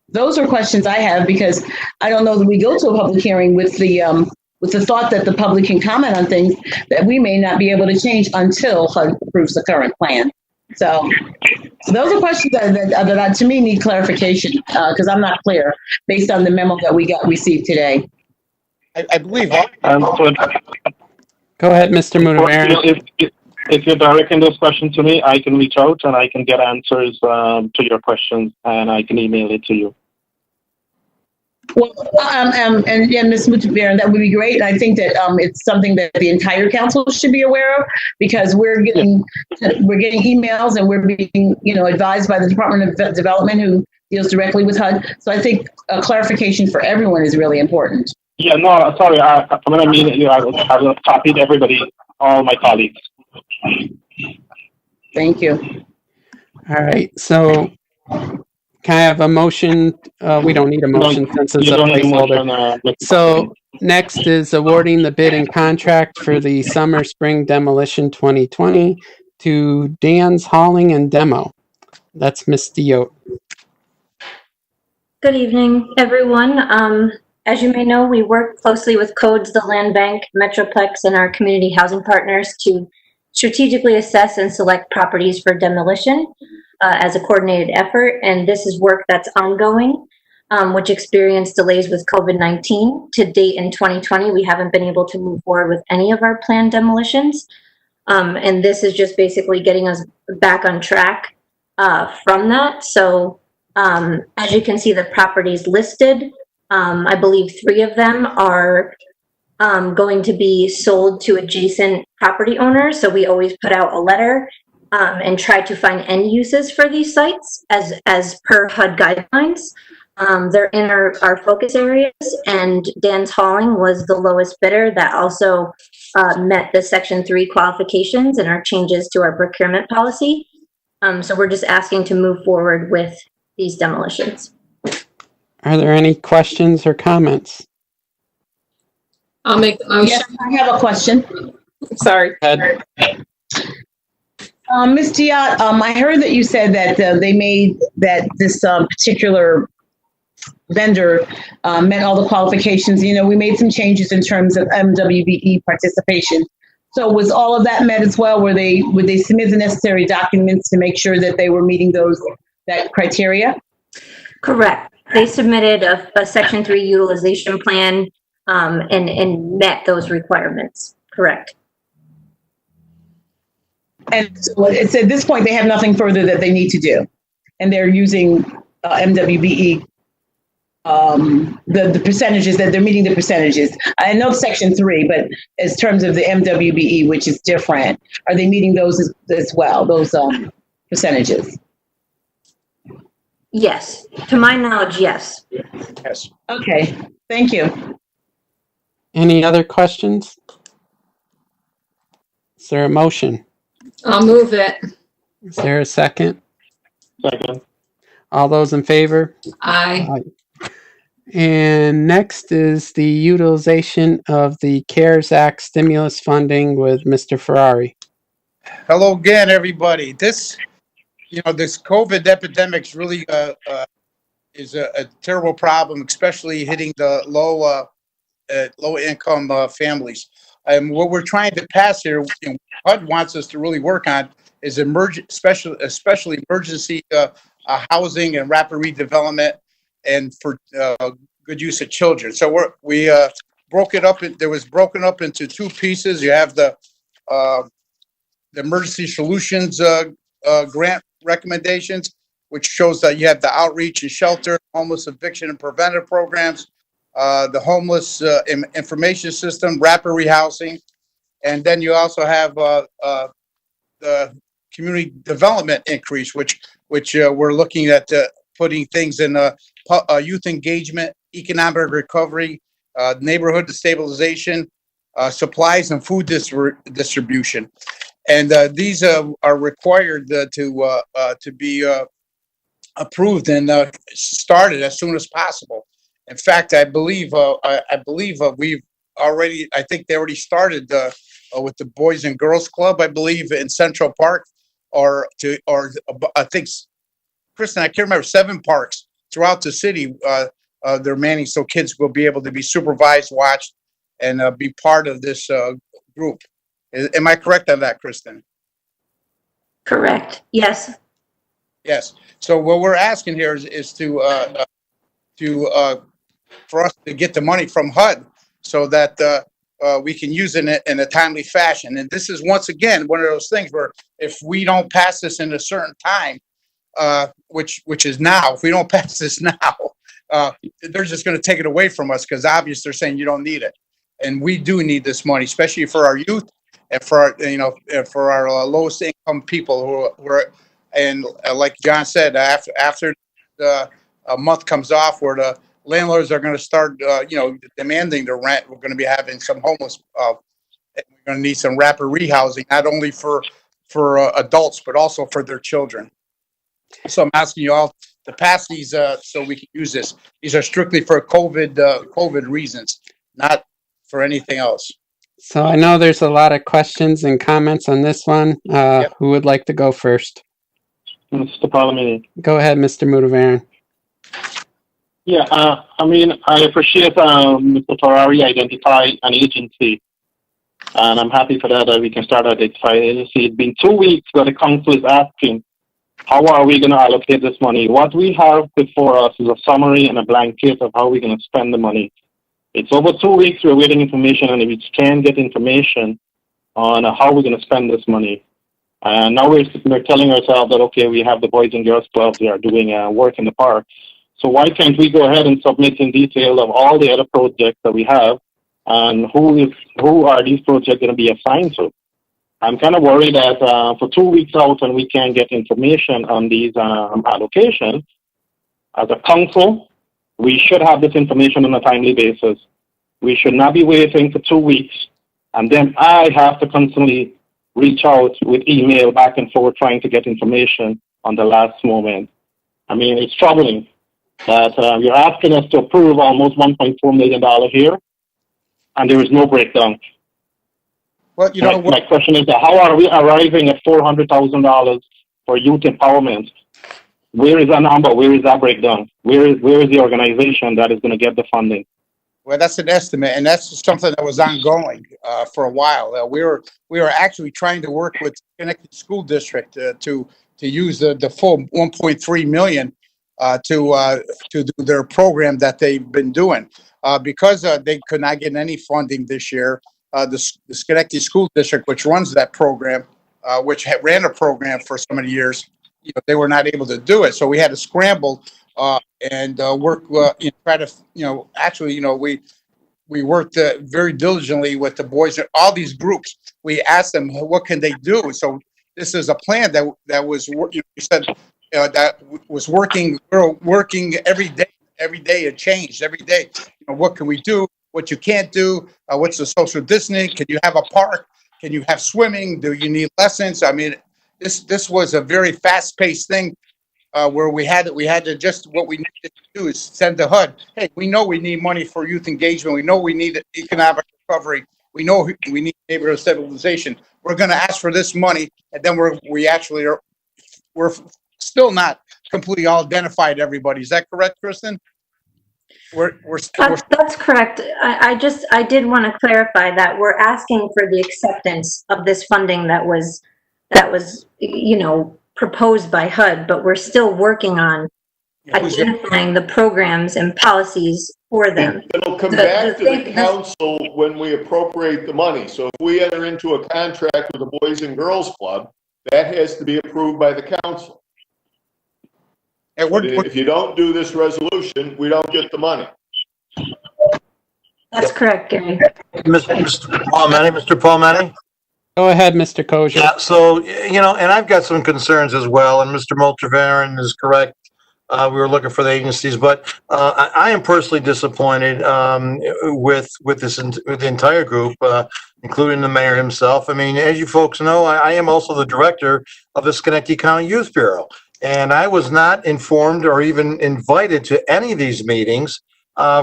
Those are questions I have because I don't know that we go to a public hearing with the thought that the public can comment on things that we may not be able to change until HUD approves the current plan. So those are questions that to me need clarification because I'm not clear based on the memo that we received today. I believe. Go ahead, Mr. Mudavari. If you're directing this question to me, I can reach out and I can get answers to your questions and I can email it to you. Well, and Ms. Mudavari, that would be great. And I think that it's something that the entire council should be aware of because we're getting emails and we're being, advised by the Department of Development who deals directly with HUD. So I think a clarification for everyone is really important. Yeah, no, sorry. I I've copied everybody, all my colleagues. Thank you. All right, so can I have a motion? We don't need a motion since it's a placeholder. So next is awarding the bid and contract for the summer spring demolition 2020 to Dan's Hauling and Demo. That's Ms. Diot. Good evening, everyone. As you may know, we work closely with Codes, the Land Bank, Metroplex, and our community housing partners to strategically assess and select properties for demolition as a coordinated effort. And this is work that's ongoing, which experienced delays with COVID-19. To date in 2020, we haven't been able to move forward with any of our planned demolitions. And this is just basically getting us back on track from that. So as you can see, the properties listed, I believe 3 of them are going to be sold to adjacent property owners. So we always put out a letter and try to find end uses for these sites as per HUD guidelines. They're in our focus areas, and Dan's Hauling was the lowest bidder that also met the Section 3 qualifications and our changes to our procurement policy. So we're just asking to move forward with these demolitions. Are there any questions or comments? I'll make the motion. Yes, I have a question. Sorry. Ms. Diot, I heard that you said that they made that this particular vendor met all the qualifications. We made some changes in terms of MWBE participation. So was all of that met as well? Would they submit the necessary documents to make sure that they were meeting that criteria? Correct. They submitted a Section 3 utilization plan and met those requirements. Correct. And so it's at this point, they have nothing further that they need to do. And they're using MWBE, the percentages that they're meeting the percentages. I know Section 3, but as terms of the MWBE, which is different, are they meeting those as well, those percentages? Yes. To my knowledge, yes. Yes. Okay. Thank you. Any other questions? Is there a motion? I'll move it. Is there a second? Second. All those in favor? Aye. And next is the utilization of the CARES Act stimulus funding with Mr. Ferrari. Hello again, everybody. This COVID epidemic really is a terrible problem, especially hitting the low income families. What we're trying to pass here, HUD wants us to really work on, is especially emergency housing and rapid redevelopment, and for good use of children. So we broke it up. There was broken up into 2 pieces. You have the emergency solutions grant recommendations, which shows that you have the outreach and shelter, homeless eviction and preventive programs, the homeless information system, rapid rehousing, and then you also have the community development increase, which we're looking at putting things in youth engagement, economic recovery, neighborhood stabilization, supplies and food distribution, and these are required to be approved and started as soon as possible. In fact, I believe we've already. I think they already started with the Boys and Girls Club. I believe in Central Park, or I think, Kristen, I can't remember, 7 parks throughout the city. They're manning so kids will be able to be supervised, watched, and be part of this group. Am I correct on that, Kristen? Correct. Yes. Yes. So what we're asking here is for us to get the money from HUD so that we can use it in a timely fashion. And this is, once again, one of those things where if we don't pass this in a certain time, which is now, if we don't pass this now, they're just going to take it away from us, because obviously they're saying you don't need it. And we do need this money, especially for our youth and for our, for our lowest income people who are, and like John said, after the month comes off, where the landlords are going to start, demanding the rent, we're going to be having some homeless. We're going to need some rapid rehousing, not only for adults, but also for their children. So I'm asking you all to pass these so we can use this. These are strictly for COVID reasons, not for anything else. So I know there's a lot of questions and comments on this one. Yep. Who would like to go first? Mr. Parliament. Go ahead, Mr. Mudavaran. Yeah, I appreciate Mr. Ferrari identify an agency, and I'm happy for that we can start identifying an agency. It's been 2 weeks that the council is asking, how are we going to allocate this money? What we have before us is a summary and a blanket of how we're going to spend the money. It's over 2 weeks we're waiting information, and we can get information on how we're going to spend this money. And now we're telling ourselves that, okay, we have the Boys and Girls Clubs, they are doing work in the park. So why can't we go ahead and submit in detail of all the other projects that we have, and who are these projects going to be assigned to? I'm kind of worried that for 2 weeks out and we can't get information on these allocations, as a council, we should have this information on a timely basis. We should not be waiting for 2 weeks, and then I have to constantly reach out with email back and forth trying to get information on the last moment. I mean, it's troubling that you're asking us to approve almost $1.4 million here, and there is no breakdown. Well, my question is, how are we arriving at $400,000 for youth empowerment? Where is that number? Where is that breakdown? Where is the organization that is going to get the funding? Well, that's an estimate, and that's something that was ongoing for a while. We were actually trying to work with Schenectady School District to use the full 1.3 million to do their program that they've been doing, because they could not get any funding this year. The Schenectady School District, which runs that program, which ran a program for so many years, they were not able to do it. So we had to scramble and work, try to, actually, we worked very diligently with the boys and all these groups. We asked them, what can they do? So this is a plan that was, you said, that was working. We're working every day. Every day it changed. Every day, what can we do? What you can't do? What's the social distancing? Can you have a park? Can you have swimming? Do you need lessons? I mean, this was a very fast-paced thing where we had to just, what we needed to do is send to HUD, hey, we know we need money for youth engagement. We know we need economic recovery. We know we need neighborhood stabilization. We're going to ask for this money, and then we're still not completely all identified everybody. Is that correct, Kristen? That's correct. I did want to clarify that we're asking for the acceptance of this funding that was proposed by HUD, but we're still working on identifying the programs and policies for them. It'll come back to the council when we appropriate the money. So if we enter into a contract with the Boys and Girls Club, that has to be approved by the council. If you don't do this resolution, we don't get the money. That's correct, Gary. Mr. Palmetti? Go ahead, Mr. Kosher. Yeah, so, and I've got some concerns as well, and Mr. Multravaren is correct. We were looking for the agencies, but I am personally disappointed with the entire group, including the mayor himself. I mean, as you folks know, I am also the director of the Schenectady County Youth Bureau, and I was not informed or even invited to any of these meetings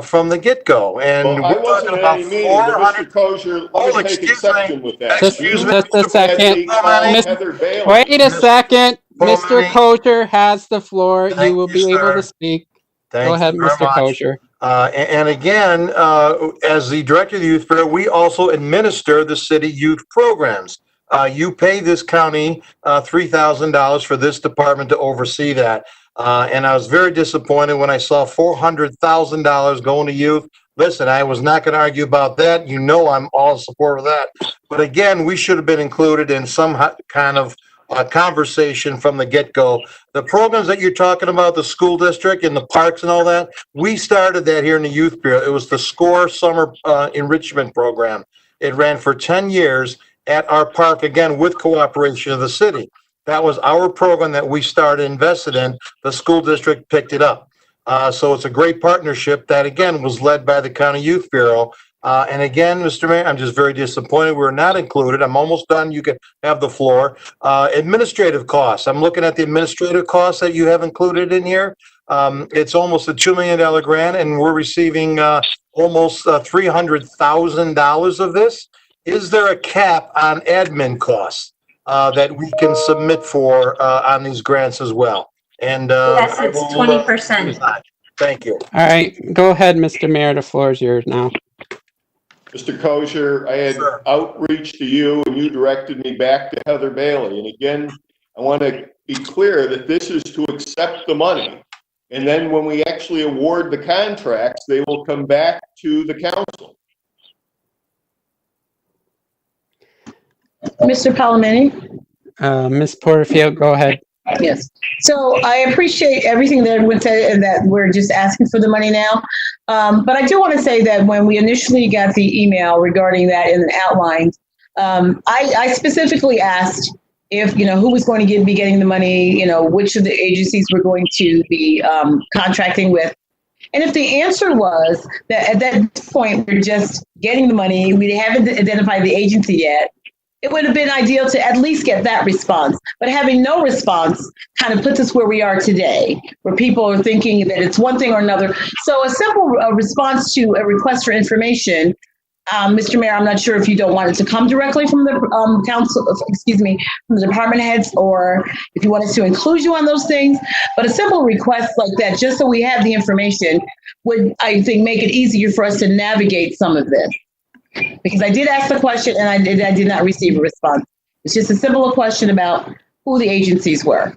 from the get-go. And Well, I wasn't at any meeting, but Mr. Kosher, let me take exception with that. Just a second. Heather Bailey. Wait a second. Mr. Kosher has the floor. You will be able to speak. Go ahead, Mr. Kosher. And again, as the director of the Youth Bureau, we also administer the city youth programs. You pay this county $3,000 for this department to oversee that. And I was very disappointed when I saw $400,000 going to youth. Listen, I was not going to argue about that. You know I'm all in support of that. But again, we should have been included in some kind of conversation from the get-go. The programs that you're talking about, the school district and the parks and all that, we started that here in the Youth Bureau. It was the SCORE Summer Enrichment Program. It ran for 10 years at our park, again, with cooperation of the city. That was our program that we started, invested in. The school district picked it up. So it's a great partnership that, again, was led by the County Youth Bureau. And again, Mr. Mayor, I'm just very disappointed we're not included. I'm almost done. You can have the floor. Administrative costs. I'm looking at the administrative costs that you have included in here. It's almost a $2 million grant, and we're receiving almost $300,000 of this. Is there a cap on admin costs that we can submit for on these grants as well? And yes, it's 20%. Thank you. All right, go ahead, Mr. Mayor. The floor is yours now. Mr. Kosher, I had outreach to you and you directed me back to Heather Bailey. And again, I want to be clear that this is to accept the money. And then when we actually award the contracts, they will come back to the council. Mr. Palomini? Ms. Porterfield, go ahead. Yes. So I appreciate everything that everyone said and that we're just asking for the money now. But I do want to say that when we initially got the email regarding that in the outlines, I specifically asked if, who was going to be getting the money, which of the agencies we're going to be contracting with. And if the answer was that at that point, we're just getting the money, we haven't identified the agency yet, it would have been ideal to at least get that response. But having no response kind of puts us where we are today, where people are thinking that it's one thing or another. So a simple response to a request for information, Mr. Mayor, I'm not sure if you don't want it to come directly from the from the department heads, or if you want us to include you on those things. But a simple request like that, just so we have the information, would, I think, make it easier for us to navigate some of this. Because I did ask the question and I did not receive a response. It's just a simple question about who the agencies were.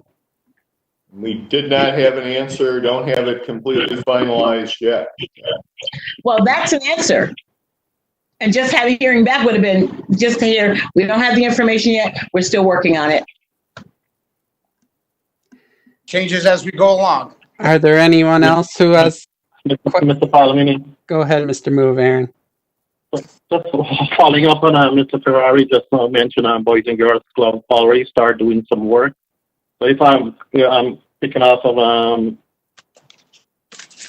We did not have an answer, don't have it completely finalized yet. Well, that's an answer. And just hearing back would have been just to hear, we don't have the information yet, we're still working on it. Changes as we go along. Are there anyone else who has? Mr. Palomini. Go ahead, Mr. Mulvaren. Just following up on Mr. Ferrari just mentioned Boys and Girls Club already started doing some work. So if I'm picking off of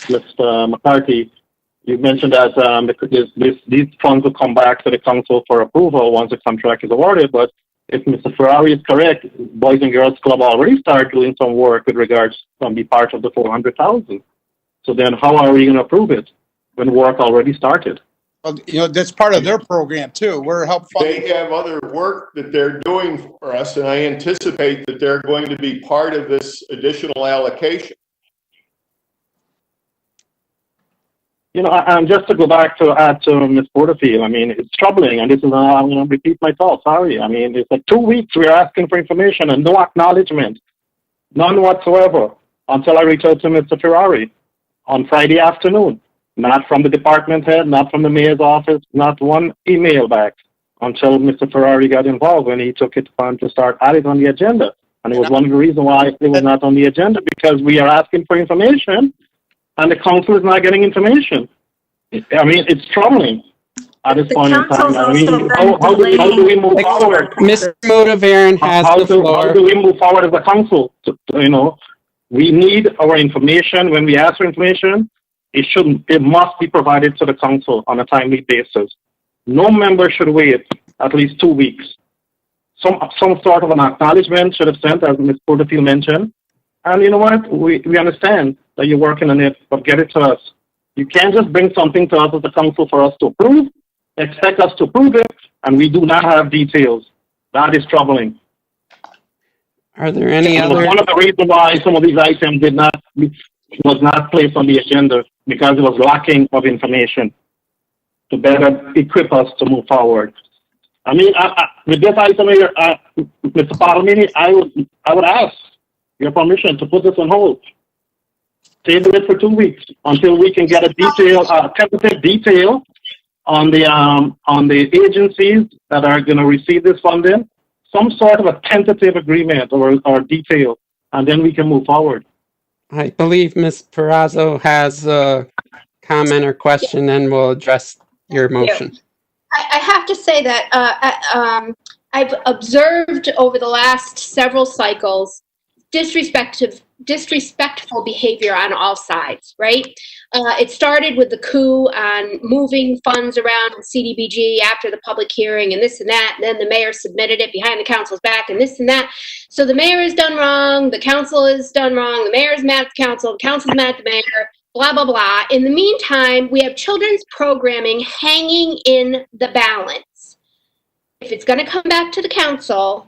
Mr. McCarthy, you mentioned that these funds will come back to the council for approval once the contract is awarded. But if Mr. Ferrari is correct, Boys and Girls Club already started doing some work with regards to be part of the $400,000. So then how are we going to approve it when work already started? Well, that's part of their program too. We're helping. They have other work that they're doing for us, and I anticipate that they're going to be part of this additional allocation. Just to go back to add to Ms. Porterfield, I mean, it's troubling, and this is, I'm going to repeat myself, sorry. I mean, it's like 2 weeks we're asking for information and no acknowledgement, none whatsoever, until I reach out to Mr. Ferrari on Friday afternoon. Not from the department head, not from the mayor's office, not one email back until Mr. Ferrari got involved when he took it upon to start adding on the agenda. And it was one of the reasons why it was not on the agenda, because we are asking for information and the council is not getting information. I mean, it's troubling at this The point in time. council's I mean, also been how do we move forward? Mr. Motivaran has How the do floor. we move forward as a council? We need our information. When we ask for information, it must be provided to the council on a timely basis. No member should wait at least 2 weeks. Some sort of an acknowledgement should have sent, as Ms. Porterfield mentioned. And you know what? We understand that you're working on it, but get it to us. You can't just bring something to us as a council for us to approve, expect us to approve it, and we do not have details. That is troubling. Are there any other? One of the reasons why some of these items was not placed on the agenda, because it was lacking of information to better equip us to move forward. I mean, with this item here, Mr. Palomini, I would ask your permission to put this on hold. Table it for 2 weeks until we can get a tentative detail on the agencies that are going to receive this funding, some sort of a tentative agreement or detail, and then we can move forward. I believe Ms. Perazzo has a comment or question, and will address your motion. I have to say that I've observed over the last several cycles disrespectful behavior on all sides, right? It started with the coup on moving funds around in CDBG after the public hearing and this and that, and then the mayor submitted it behind the council's back and this and that. So the mayor is done wrong, the council is done wrong, the mayor's mad at the council's mad at the mayor, blah, blah, blah. In the meantime, we have children's programming hanging in the balance. If it's going to come back to the council,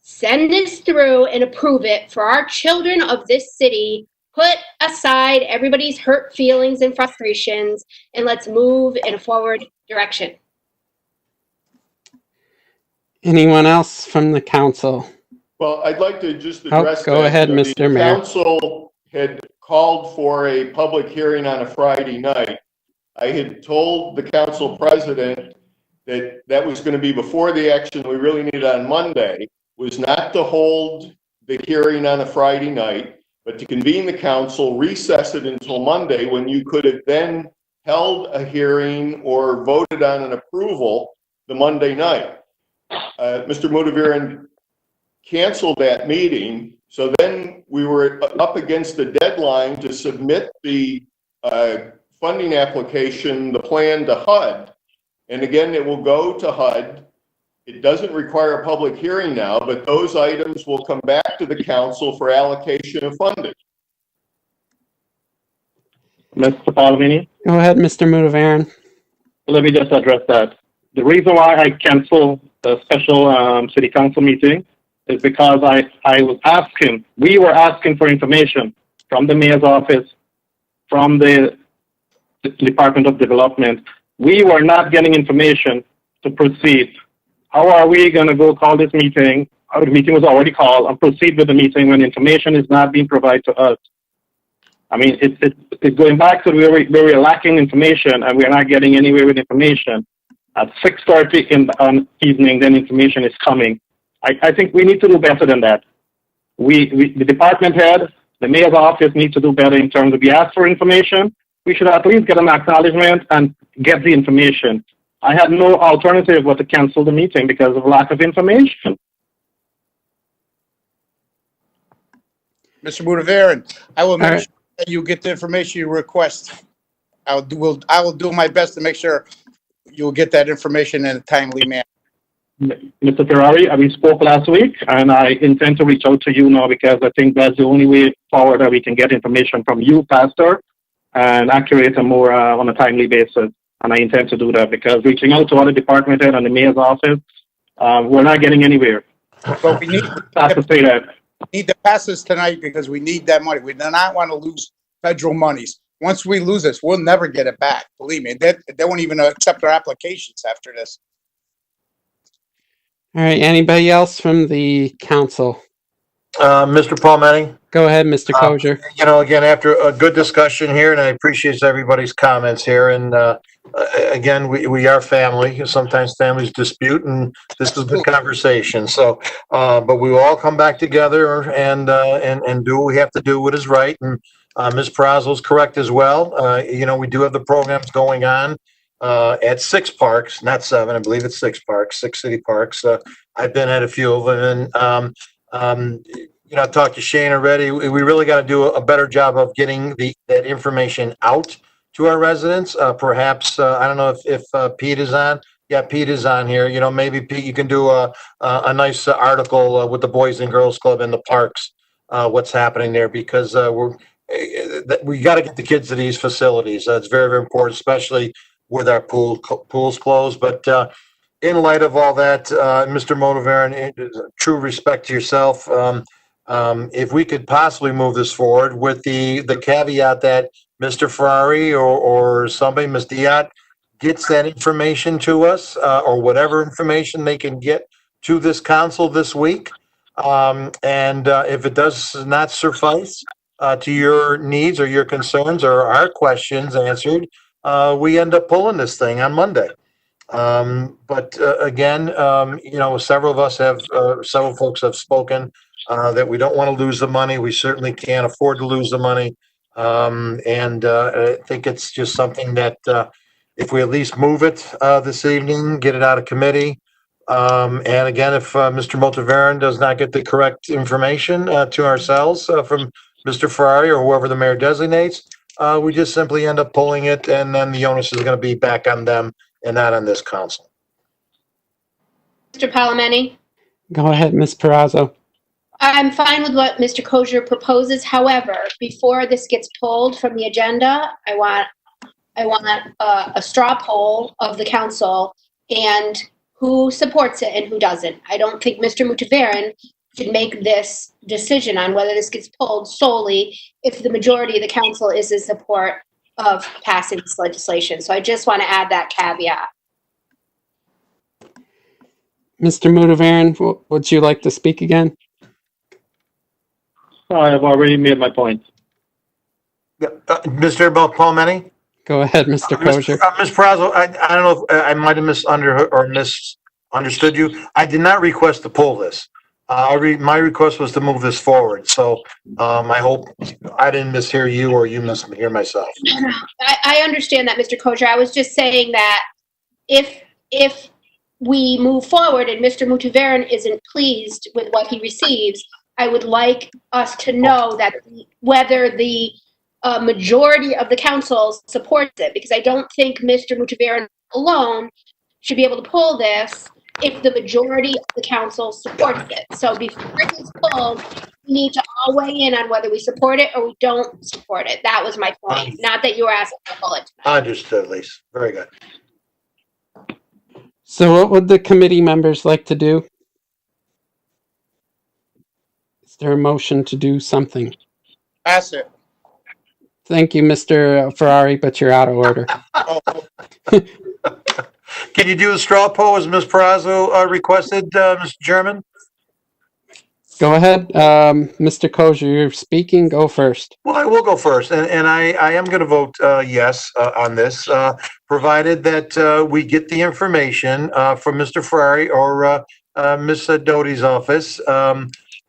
send this through and approve it for our children of this city. Put aside everybody's hurt feelings and frustrations, and let's move in a forward direction. Anyone else from the council? Well, I'd like to just address go ahead, Mr. Mayor. The council had called for a public hearing on a Friday night. I had told the council president that was going to be before the action we really needed on Monday, was not to hold the hearing on a Friday night, but to convene the council, recess it until Monday, when you could have then held a hearing or voted on an approval the Monday night. Mr. Motivaran canceled that meeting, so then we were up against the deadline to submit the funding application, the plan, to HUD. And again, it will go to HUD. It doesn't require a public hearing now, but those items will come back to the council for allocation of funding. Mr. Palomini? Go ahead, Mr. Motivaran. Let me just address that. The reason why I canceled the special city council meeting is because we were asking for information from the mayor's office, from the Department of Development. We were not getting information to proceed. How are we going to go call this meeting? The meeting was already called, and proceed with the meeting when information is not being provided to us. I mean, it's going back to where we're lacking information and we're not getting anywhere with information. At 6:30 in the evening, then information is coming. I think we need to do better than that. The department head, the mayor's office need to do better in terms of we ask for information. We should at least get an acknowledgement and get the information. I had no alternative but to cancel the meeting because of lack of information. Mr. Motivaran, I will make sure that you get the information you request. I will do my best to make sure you'll get that information in a timely manner. Mr. Ferrari, we spoke last week, and I intend to reach out to you now because I think that's the only way forward that we can get information from you faster and accurate and more on a timely basis. And I intend to do that because reaching out to other department head and the mayor's office, we're not getting anywhere. But we need to say that. We need to pass this tonight because we need that money. We do not want to lose federal monies. Once we lose this, we'll never get it back. Believe me, they won't even accept our applications after this. All right, anybody else from the council? Mr. Palmetto? Go ahead, Mr. Kosher. Again, after a good discussion here, and I appreciate everybody's comments here, and again, we are family. Sometimes families dispute, and this is the conversation. So, but we will all come back together and do what we have to do, what is right. And Ms. Perazo is correct as well. We do have the programs going on at 6 parks, not 7. I believe it's 6 parks, 6 city parks. I've been at a few of them, and I talked to Shane already. We really got to do a better job of getting that information out to our residents. Perhaps I don't know if Pete is on. Yeah, Pete is on here. Maybe Pete, you can do a nice article with the Boys and Girls Club in the parks. What's happening there, because we got to get the kids to these facilities. It's very, very important, especially with our pools closed. But in light of all that, Mr. Motivaran, true respect to yourself. If we could possibly move this forward with the caveat that Mr. Ferrari or somebody, Ms. Diat, gets that information to us, or whatever information they can get to this council this week. And if it does not suffice to your needs or your concerns or our questions answered, we end up pulling this thing on Monday. But again, several folks have spoken that we don't want to lose the money. We certainly can't afford to lose the money. And I think it's just something that if we at least move it this evening, get it out of committee. And again, if Mr. Motivaran does not get the correct information to ourselves from Mr. Ferrari or whoever the mayor designates, we just simply end up pulling it, and then the onus is going to be back on them and not on this council. Mr. Palameni? Go ahead, Ms. Perazo. I'm fine with what Mr. Kosher proposes. However, before this gets pulled from the agenda, I want a straw poll of the council and who supports it and who doesn't. I don't think Mr. Motivaran should make this decision on whether this gets pulled solely if the majority of the council is in support of passing this legislation. So I just want to add that caveat. Mr. Motivaran, would you like to speak again? I have already made my point. Mr. Palmetti? Go ahead, Mr. Kosher. Ms. Perazo, I don't know if I might have misunderstood you. I did not request to pull this. My request was to move this forward. So I hope I didn't mishear you or you mishear myself. No, I understand that, Mr. Kosher. I was just saying that if we move forward and Mr. Motivaran isn't pleased with what he receives, I would like us to know that whether the majority of the council supports it, because I don't think Mr. Motivaran alone should be able to pull this if the majority of the council supports it. So before it is pulled, we need to all weigh in on whether we support it or we don't support it. That was my point, not that you were asking to pull it tonight. Understood, Lisa. Very good. So what would the committee members like to do? Is there a motion to do something? Pass it. Thank you, Mr. Ferrari, but you're out of order. Can you do a straw poll as Ms. Perazo requested, Mr. Chairman? Go ahead. Mr. Kosher, you're speaking. Go first. Well, I will go first, and I am going to vote yes on this, provided that we get the information from Mr. Ferrari or Ms. Doty's office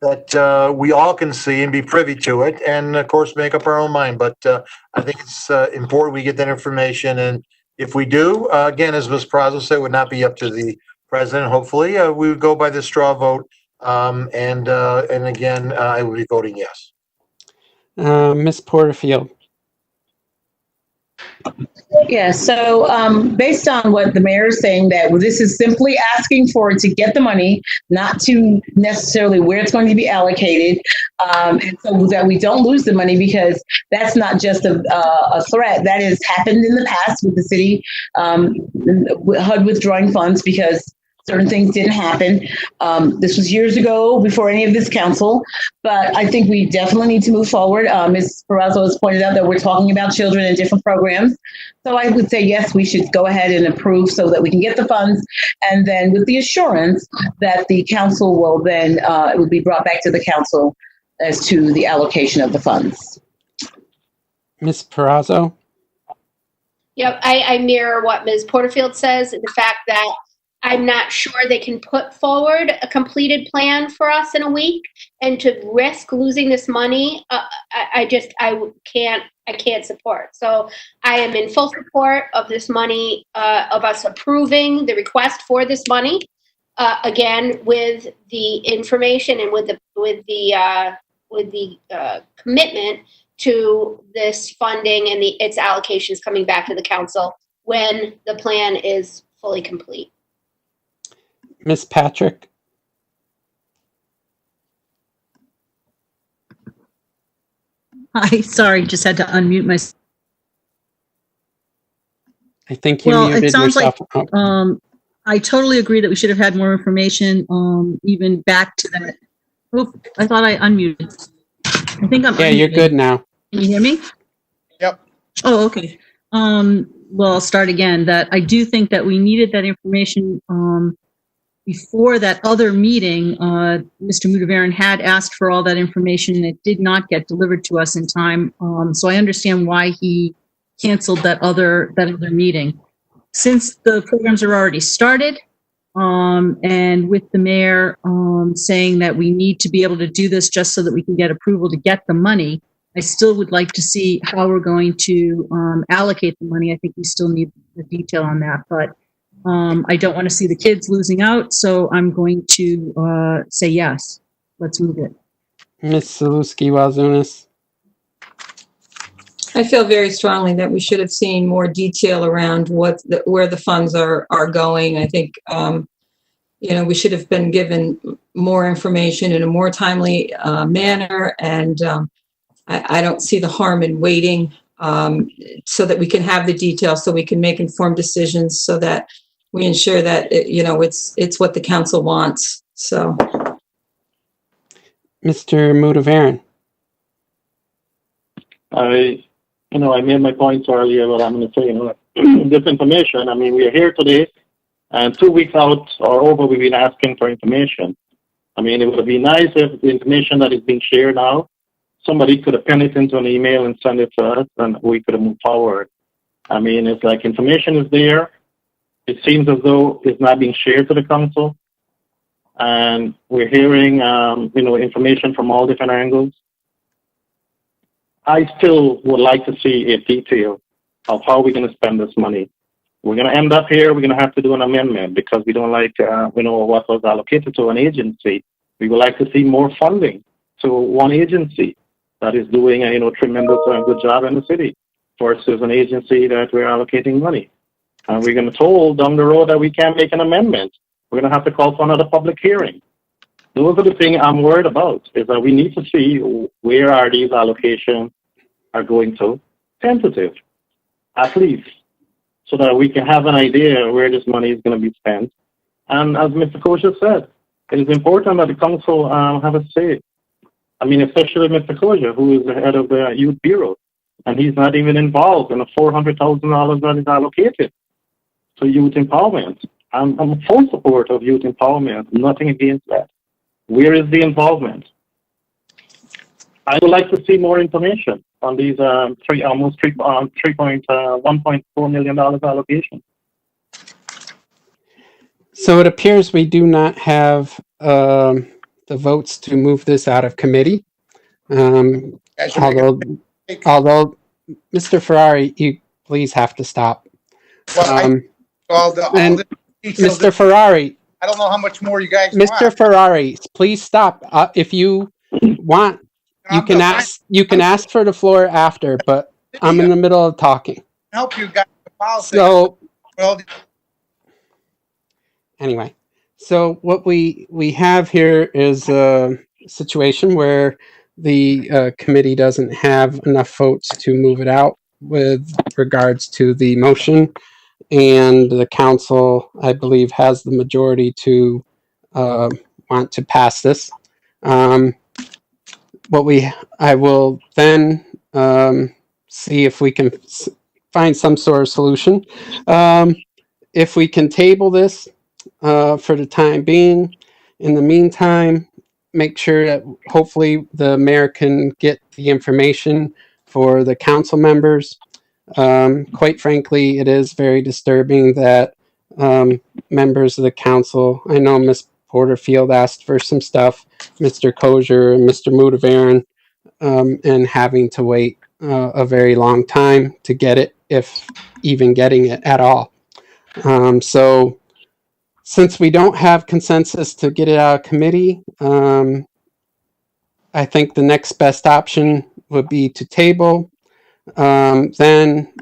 that we all can see and be privy to it, and of course make up our own mind. But I think it's important we get that information, and if we do, again, as Ms. Perazo said, it would not be up to the president. Hopefully, we would go by the straw vote. And again, I will be voting yes. Ms. Porterfield. Yeah, so based on what the mayor is saying, that this is simply asking for to get the money, not to necessarily where it's going to be allocated, and so that we don't lose the money, because that's not just a threat. That has happened in the past with the city, HUD withdrawing funds because certain things didn't happen. This was years ago, before any of this council, but I think we definitely need to move forward. Ms. Perazo has pointed out that we're talking about children in different programs. So I would say, yes, we should go ahead and approve so that we can get the funds. And then with the assurance that the council will then, it will be brought back to the council as to the allocation of the funds. Ms. Perazo? Yep, I mirror what Ms. Porterfield says, the fact that I'm not sure they can put forward a completed plan for us in a week, and to risk losing this money, I can't support. So I am in full support of this money, of us approving the request for this money, again, with the information and with the commitment to this funding and its allocations coming back to the council when the plan is fully complete. Miss Patrick? Hi, sorry, just had to unmute myself. I think you Well, it muted sounds like, yourself. I totally agree that we should have had more information, even back to that. Oh, I thought I unmuted. I think I'm Yeah, you're unmuted. good now. Can you hear me? Yep. Oh, okay. Well, I'll start again. That I do think that we needed that information before that other meeting. Mr. Mudavaran had asked for all that information, and it did not get delivered to us in time. So I understand why he canceled that other meeting. Since the programs are already started, and with the mayor saying that we need to be able to do this just so that we can get approval to get the money, I still would like to see how we're going to allocate the money. I think we still need the detail on that, but I don't want to see the kids losing out, so I'm going to say yes. Let's move it. Ms. Zaluski-Wazunas? I feel very strongly that we should have seen more detail around where the funds are going. I think, we should have been given more information in a more timely manner, and I don't see the harm in waiting so that we can have the details, so we can make informed decisions, so that we ensure that it's what the council wants. So, Mr. Mudavaran? I made my points earlier, but I'm going to say, this information, I mean, we are here today, and 2 weeks out or over, we've been asking for information. I mean, it would be nice if the information that is being shared now, somebody could have penned it into an email and send it to us, and we could have moved forward. I mean, it's like information is there. It seems as though it's not being shared to the council, and we're hearing, information from all different angles. I still would like to see a detail of how we're going to spend this money. We're going to end up here, we're going to have to do an amendment because we don't like, what was allocated to an agency. We would like to see more funding to one agency that is doing a, tremendous good job in the city versus an agency that we're allocating money. And we're going to told down the road that we can't make an amendment. We're going to have to call for another public hearing. Those are the things I'm worried about, is that we need to see where are these allocations are going to, tentative, at least, so that we can have an idea where this money is going to be spent. And as Mr. Kosher said, it is important that the council have a say. I mean, especially Mr. Kosher, who is the head of the Youth Bureau, and he's not even involved in the $400,000 that is allocated to youth empowerment. I'm full support of youth empowerment, nothing against that. Where is the involvement? I would like to see more information on these $1.4 million allocation. So it appears we do not have the votes to move this out of committee. Although, Mr. Ferrari, you please have to stop. Well, Mr. Ferrari. I don't know how much more you guys Mr. want. Ferrari, please stop. If you want, you can ask for the floor after, but I'm in the middle of talking. Help you guys with policy. So, well, anyway, so what we have here is a situation where the committee doesn't have enough votes to move it out with regards to the motion, and the council, I believe, has the majority to want to pass this. I will then see if we can find some sort of solution. If we can table this for the time being, in the meantime, make sure that hopefully the mayor can get the information for the council members. Quite frankly, it is very disturbing that members of the council, I know Ms. Porterfield asked for some stuff, Mr. Kosher and Mr. Mudavaran, and having to wait a very long time to get it, if even getting it at all. So since we don't have consensus to get it out of committee, I think the next best option would be to table. Then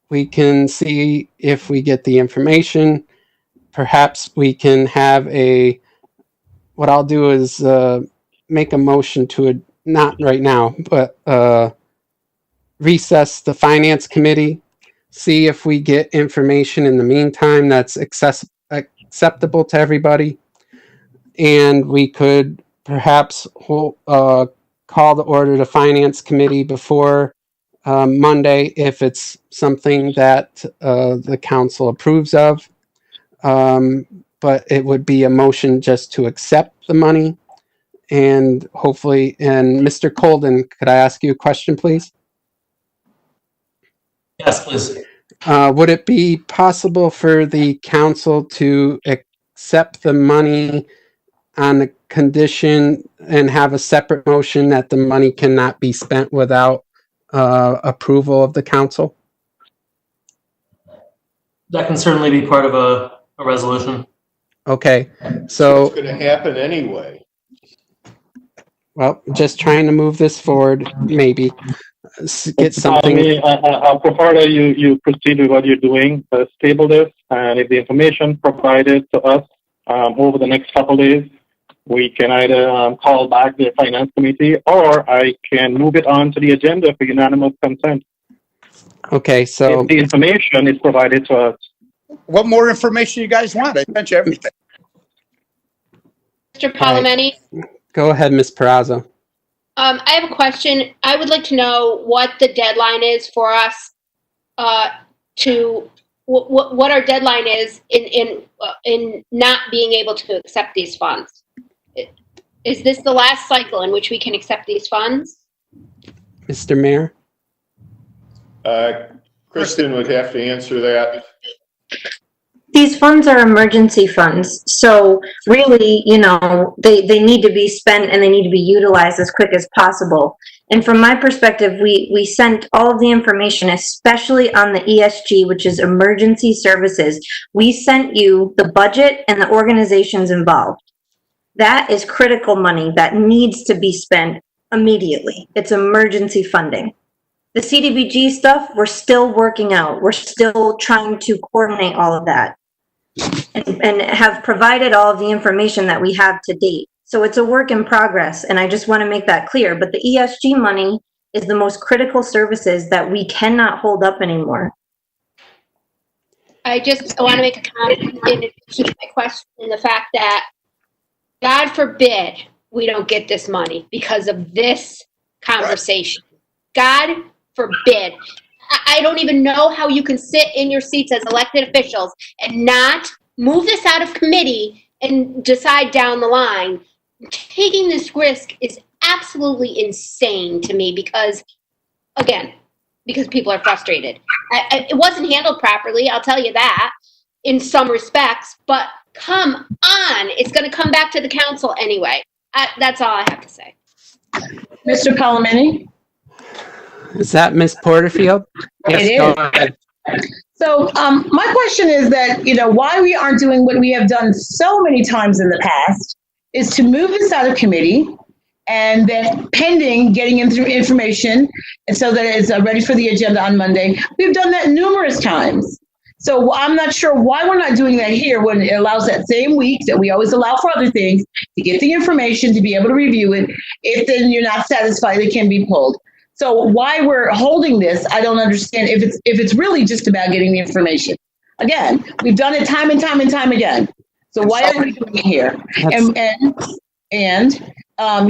we can see if we get the information. Perhaps we can have what I'll do is make a motion to, not right now, but recess the finance committee, see if we get information in the meantime that's acceptable to everybody. And we could perhaps call to order the finance committee before Monday if it's something that the council approves of. But it would be a motion just to accept the money. And hopefully, and Mr. Colden, could I ask you a question, please? Yes, please. Would it be possible for the council to accept the money on the condition and have a separate motion that the money cannot be spent without approval of the council? That can certainly be part of a resolution. Okay, So it's going to happen anyway. well, just trying to move this forward, maybe. Get something. I'll prefer that you proceed with what you're doing. Table this, and if the information provided to us over the next couple days, we can either call back the finance committee, or I can move it on to the agenda for unanimous consent. Okay, so if the information is provided to us. What more information you guys want? I sent you everything. Mr. Palomeni? Go ahead, Ms. Peraza. I have a question. I would like to know what the deadline is for us what our deadline is in not being able to accept these funds. Is this the last cycle in which we can accept these funds? Mr. Mayor? Kristen would have to answer that. These funds are emergency funds. So really, you know, they need to be spent and they need to be utilized as quick as possible. And from my perspective, we sent all of the information, especially on the ESG, which is emergency services. We sent you the budget and the organizations involved. That is critical money that needs to be spent immediately. It's emergency funding. The CDBG stuff, we're still working out. We're still trying to coordinate all of that and have provided all of the information that we have to date. So it's a work in progress, and I just want to make that clear. But the ESG money is the most critical services that we cannot hold up anymore. I want to make a comment in addition to my question, in the fact that, God forbid, we don't get this money because of this conversation. God forbid. I don't even know how you can sit in your seats as elected officials and not move this out of committee and decide down the line. Taking this risk is absolutely insane to me because, again, because people are frustrated. It wasn't handled properly, I'll tell you that, in some respects, but come on, it's going to come back to the council anyway. That's all I have to say. Mr. Palomeni? Is that Ms. Porterfield? Yes, It go is. ahead. So my question is that, you know, why we aren't doing what we have done so many times in the past is to move this out of committee and then pending getting information and so that it's ready for the agenda on Monday. We've done that numerous times. So I'm not sure why we're not doing that here when it allows that same week that we always allow for other things to get the information, to be able to review it. If then you're not satisfied, it can be pulled. So why we're holding this, I don't understand if it's really just about getting the information. Again, we've done it time and time and time again. So why are we doing it here? And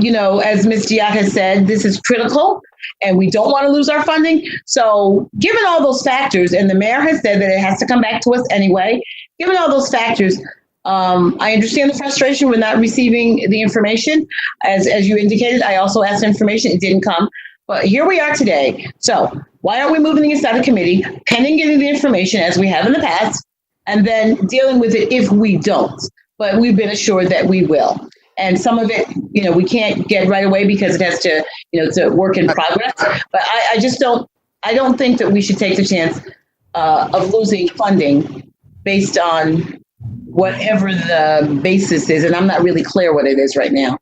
you know, as Ms. Diak has said, this is critical and we don't want to lose our funding. So given all those factors, and the mayor has said that it has to come back to us anyway, given all those factors, I understand the frustration with not receiving the information. As you indicated, I also asked information, it didn't come. But here we are today. So why aren't we moving this out of committee, pending getting the information as we have in the past, and then dealing with it if we don't? But we've been assured that we will. And some of it, we can't get right away because it has to, it's a work in progress. But I don't think that we should take the chance of losing funding based on whatever the basis is. And I'm not really clear what it is right now.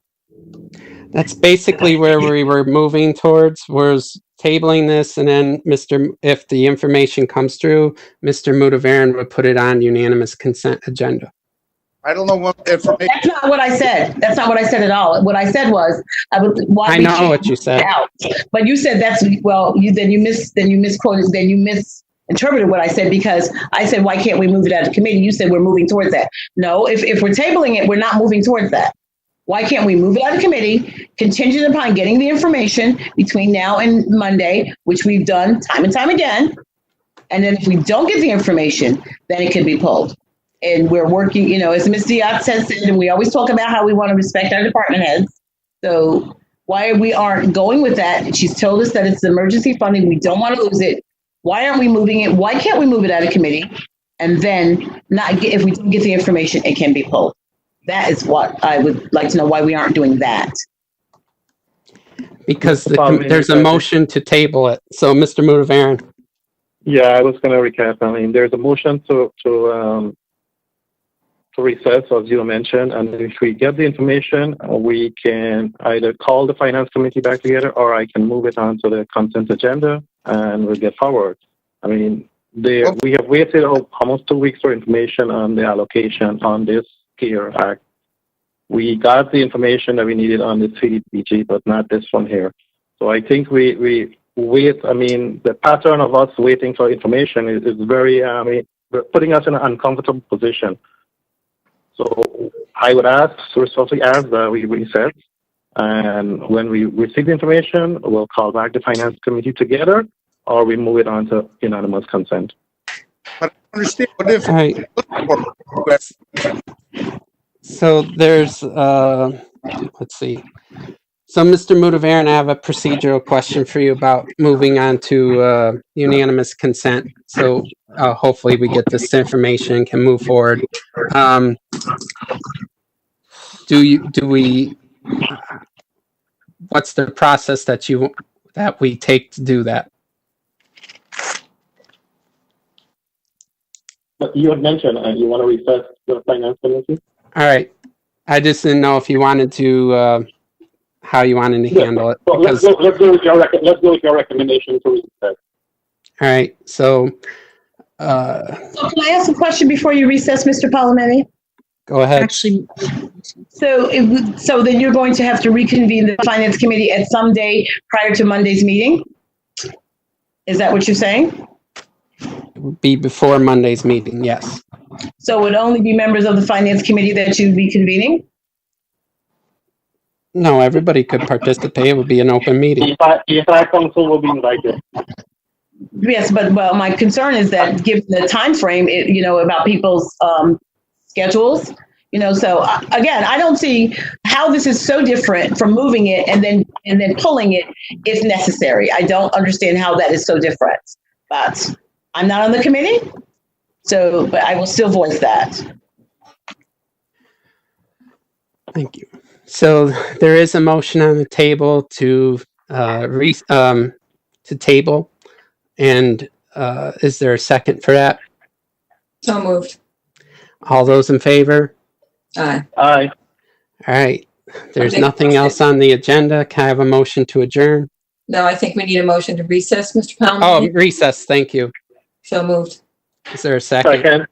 That's basically where we were moving towards, was tabling this, and then if the information comes through, Mr. Mudavaren would put it on unanimous consent agenda. I don't know what information. That's not what I said. That's not what I said at all. What I said was, I know what you said. But you said you misinterpreted what I said, because I said, why can't we move it out of committee? You said we're moving towards that. No, if we're tabling it, we're not moving towards that. Why can't we move it out of committee, contingent upon getting the information between now and Monday, which we've done time and time again. And then if we don't get the information, then it can be pulled. And we're working, as Ms. Diaz says, and we always talk about how we want to respect our department heads. So why we aren't going with that? She's told us that it's emergency funding. We don't want to lose it. Why aren't we moving it? Why can't we move it out of committee? And then if we don't get the information, it can be pulled. That is what I would like to know, why we aren't doing that. Because there's a motion to table it. So, Mr. Mudavaren. Yeah, I was going to recap. There's a motion to recess, as you mentioned, and if we get the information, we can either call the finance committee back together, or I can move it onto the consent agenda, and we'll get forward. We have waited almost 2 weeks for information on the allocation on this CARE Act. We got the information that we needed on the CDBG, but not this one here. So I think we wait. The pattern of us waiting for information is very, putting us in an uncomfortable position. So I would respectfully ask that we reset, and when we receive the information, we'll call back the finance committee together, or we move it on to unanimous consent. But I understand what if. So there's, let's see. So, Mr. Mudavaren, I have a procedural question for you about moving on to unanimous consent. So hopefully we get this information and can move forward. What's the process that we take to do that? But you had mentioned you want to recess the finance committee. All right. I just didn't know if you wanted to, how you wanted to handle it. Well, let's go with your recommendation to reset. All right. So can I ask a question before you recess, Mr. Palomeni? Go ahead. Actually, so then you're going to have to reconvene the finance committee at some day prior to Monday's meeting? Is that what you're saying? It would be before Monday's meeting, yes. So it would only be members of the finance committee that you'd be convening? No, everybody could participate. It would be an open meeting. The entire council will be invited. Yes, but my concern is that given the time frame, about people's schedules, so again, I don't see how this is so different from moving it and then pulling it if necessary. I don't understand how that is so different. But I'm not on the committee, but I will still voice that. Thank you. So there is a motion on the table to table, and is there a second for that? So moved. All those in favor? Aye. Aye. All right. There's nothing else on the agenda. Can I have a motion to adjourn? No, I think we need a motion to recess, Mr. Palmer. Oh, recess. Thank you. So moved. Is there a second? Second.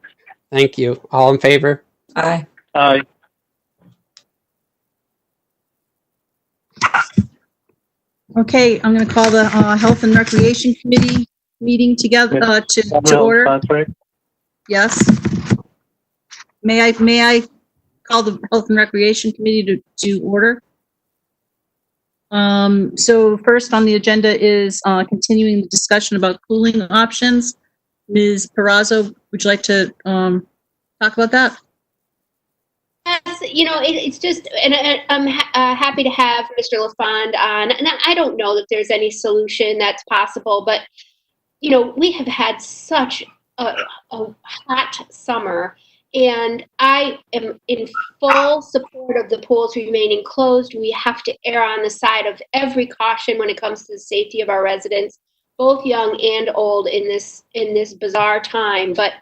Thank you. All in favor? Aye. Aye. okay, I'm going to call the Health and Recreation Committee meeting together to order. Yes. May I call the Health and Recreation Committee to order? So first on the agenda is continuing the discussion about cooling options. Ms. Perazzo, would you like to talk about that? Yes, it's just, and I'm happy to have Mr. LaFond on. And I don't know that there's any solution that's possible, but we have had such a hot summer, and I am in full support of the pools remaining closed. We have to err on the side of every caution when it comes to the safety of our residents, both young and old, in this bizarre time. But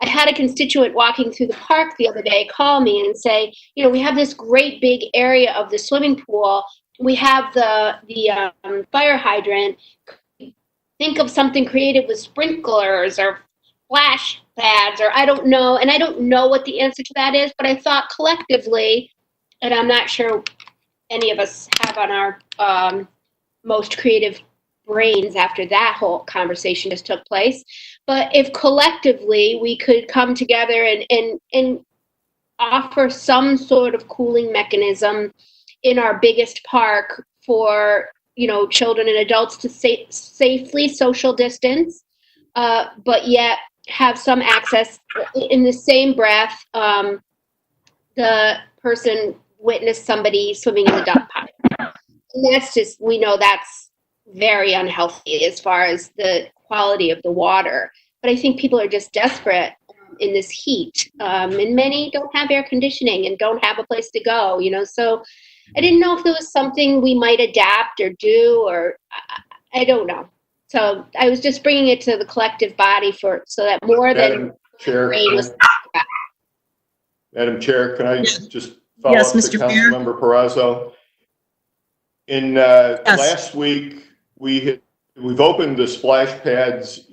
I had a constituent walking through the park the other day call me and say, we have this great big area of the swimming pool. We have the fire hydrant. Think of something creative with sprinklers or splash pads, or I don't know. And I don't know what the answer to that is, but I thought collectively, and I'm not sure any of us have on our most creative brains after that whole conversation just took place. But if collectively we could come together and offer some sort of cooling mechanism in our biggest park for children and adults to safely social distance, but yet have some access. In the same breath, the person witnessed somebody swimming in the duck pond. And that's just, we know that's very unhealthy as far as the quality of the water. But I think people are just desperate in this heat. And many don't have air conditioning and don't have a place to go, so I didn't know if there was something we might adapt or do, or I don't know. So I was just bringing it to the collective body so that more than Chair, rain was. Madam Chair, can I just follow up to Councilmember Perazzo? In last week, we've opened the splash pads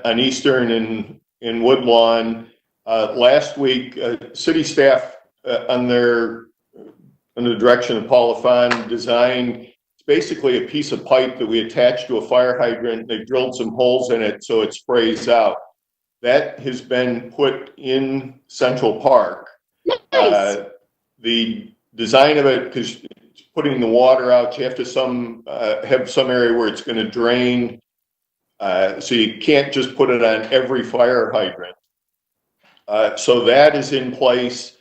on Eastern in Woodlawn. Last week, city staff under the direction of Paul LaFond designed, it's basically a piece of pipe that we attach to a fire hydrant. They drilled some holes in it so it sprays out. That has been put in Central Park. Nice. The design of it, because putting the water out, you have to have some area where it's going to drain. So you can't just put it on every fire hydrant. So that is in place,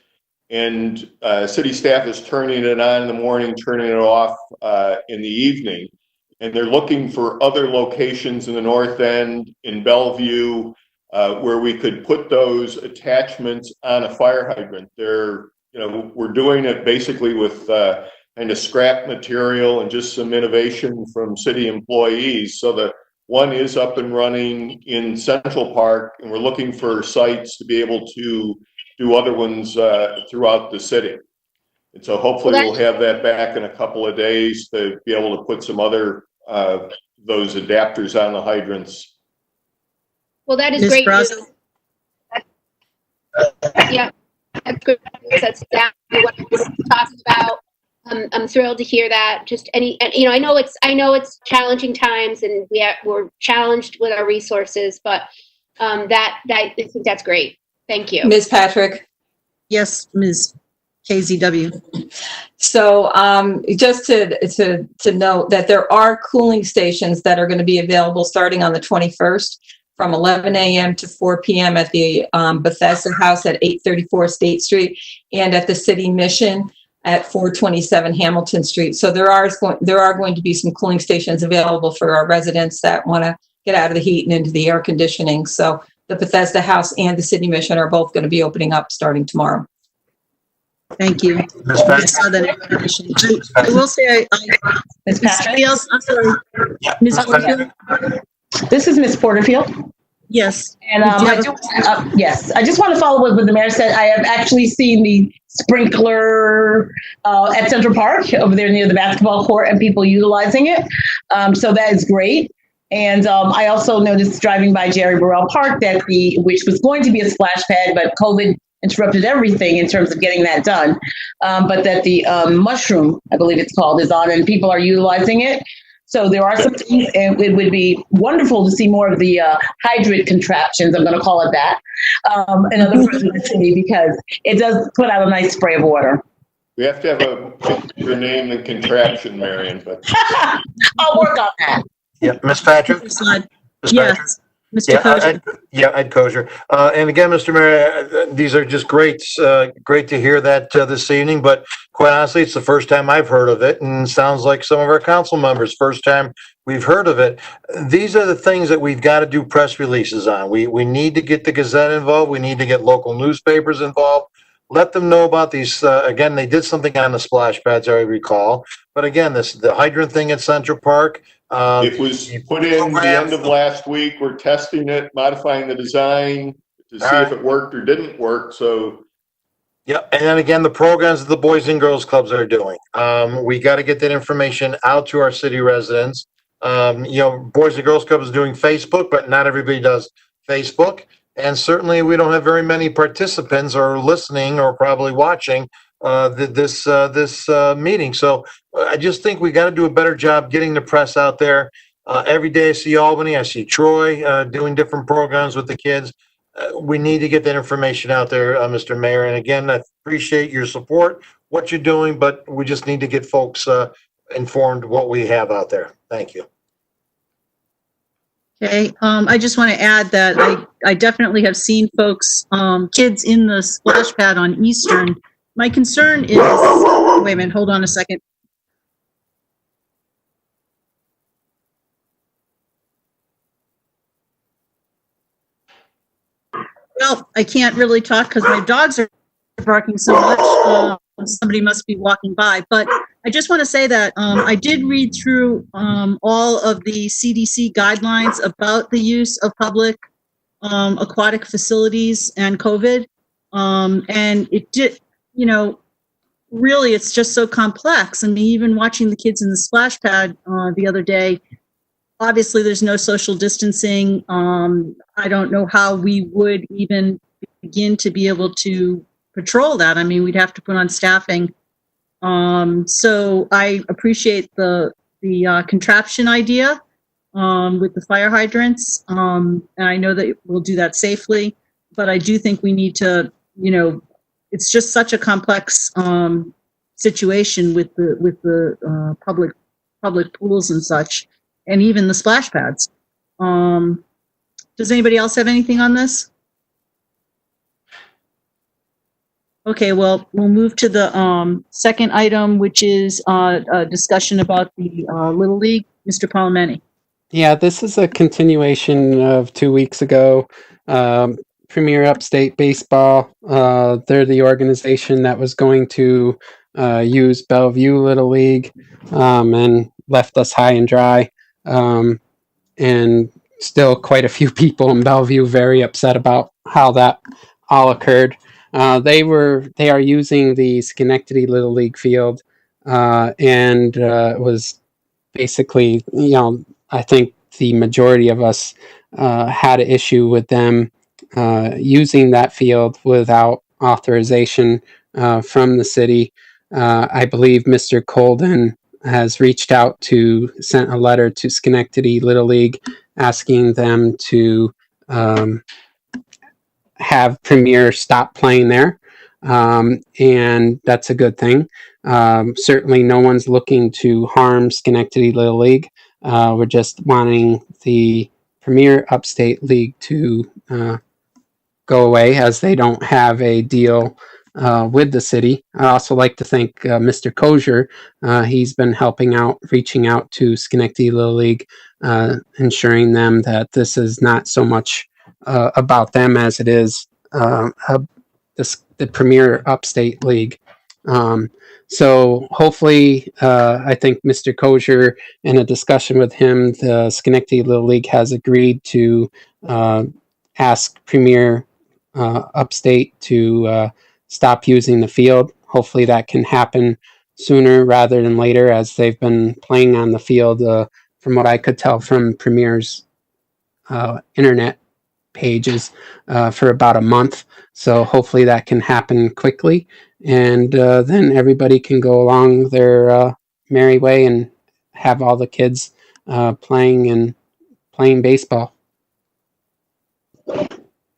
and city staff is turning it on in the morning, turning it off in the evening. And they're looking for other locations in the north end, in Bellevue, where we could put those attachments on a fire hydrant. We're doing it basically with kind of scrap material and just some innovation from city employees. So that one is up and running in Central Park, and we're looking for sites to be able to do other ones throughout the city. And so hopefully we'll have that back in a couple of days to be able to put some other those adapters on the hydrants. Well, that is Ms. great Ross? news. Yeah, that's good. That's exactly what I was talking about. I'm thrilled to hear that. I know it's challenging times, and we're challenged with our resources, but I think that's great. Thank you, Ms. Patrick. Yes, Ms. KZW. So just to note that there are cooling stations that are going to be available starting on the 21st from 11 a.m. to 4 p.m. at the Bethesda House at 834 State Street and at the City Mission at 427 Hamilton Street. So there are going to be some cooling stations available for our residents that want to get out of the heat and into the air conditioning. So the Bethesda House and the City Mission are both going to be opening up starting tomorrow. Thank you. I saw that information. I will say, Ms. Patrick? I'm sorry. Ms. Porterfield? This is Ms. Porterfield. Yes. And yes, I just want to follow what the mayor said. I have actually seen the sprinkler at Central Park over there near the basketball court and people utilizing it. So that is great. And I also noticed driving by Jerry Burrell Park which was going to be a splash pad, but COVID interrupted everything in terms of getting that done. But that the mushroom, I believe it's called, is on and people are utilizing it. So there are some things, and it would be wonderful to see more of the hydrant contraptions, I'm going to call it that, in other parts of the city, because it does put out a nice spray of water. We have to have a bigger name than contraption, Marion, but I'll work on that. Yeah, Ms. Patrick? Yes. Mr. Kosher. Ed Kosher. And again, Mr. Mayor, these are just great to hear that this evening, but quite honestly, it's the first time I've heard of it, and sounds like some of our council members, first time we've heard of it. These are the things that we've got to do press releases on. We need to get the Gazette involved. We need to get local newspapers involved. Let them know about these. Again, they did something on the splash pads, I recall. But again, the hydrant thing at Central Park. It was put in the end of last week. We're testing it, modifying the design to see if it worked or didn't work. So, yeah, and then again, the programs that the Boys and Girls Clubs are doing. We got to get that information out to our city residents. Boys and Girls Clubs is doing Facebook, but not everybody does Facebook. And certainly we don't have very many participants or listening or probably watching this meeting. So I just think we got to do a better job getting the press out there. Every day I see Albany, I see Troy doing different programs with the kids. We need to get that information out there, Mr. Mayor. And again, I appreciate your support, what you're doing, but we just need to get folks informed what we have out there. Thank you. Okay, I just want to add that I definitely have seen folks, kids in the splash pad on Eastern. My concern is, wait a minute, hold on a second. Well, I can't really talk because my dogs are barking so much. Somebody must be walking by. But I just want to say that I did read through all of the CDC guidelines about the use of public aquatic facilities and COVID. And it did, really, it's just so complex. I mean, even watching the kids in the splash pad the other day, obviously there's no social distancing. I don't know how we would even begin to be able to patrol that. I mean, we'd have to put on staffing. So I appreciate the contraption idea with the fire hydrants. And I know that we'll do that safely, but I do think we need to, it's just such a complex situation with the public pools and such, and even the splash pads. Does anybody else have anything on this? Okay, well, we'll move to the second item, which is a discussion about the Little League. Mr. Palomeni. Yeah, this is a continuation of 2 weeks ago. Premier Upstate Baseball, they're the organization that was going to use Bellevue Little League and left us high and dry. And still quite a few people in Bellevue very upset about how that all occurred. They are using the Schenectady Little League field, and it was basically, I think the majority of us had an issue with them using that field without authorization from the city. I believe Mr. Colden has reached out sent a letter to Schenectady Little League asking them to have Premier stop playing there. And that's a good thing. Certainly no one's looking to harm Schenectady Little League. We're just wanting the Premier Upstate League to go away, as they don't have a deal with the city. I'd also like to thank Mr. Kosher. He's been helping out, reaching out to Schenectady Little League, ensuring them that this is not so much about them as it is the Premier Upstate League. So hopefully, I think Mr. Kosher, in a discussion with him, the Schenectady Little League has agreed to ask Premier Upstate to stop using the field. Hopefully that can happen sooner rather than later, as they've been playing on the field, from what I could tell from Premier's internet pages, for about a month. So hopefully that can happen quickly, and then everybody can go along their merry way and have all the kids playing baseball.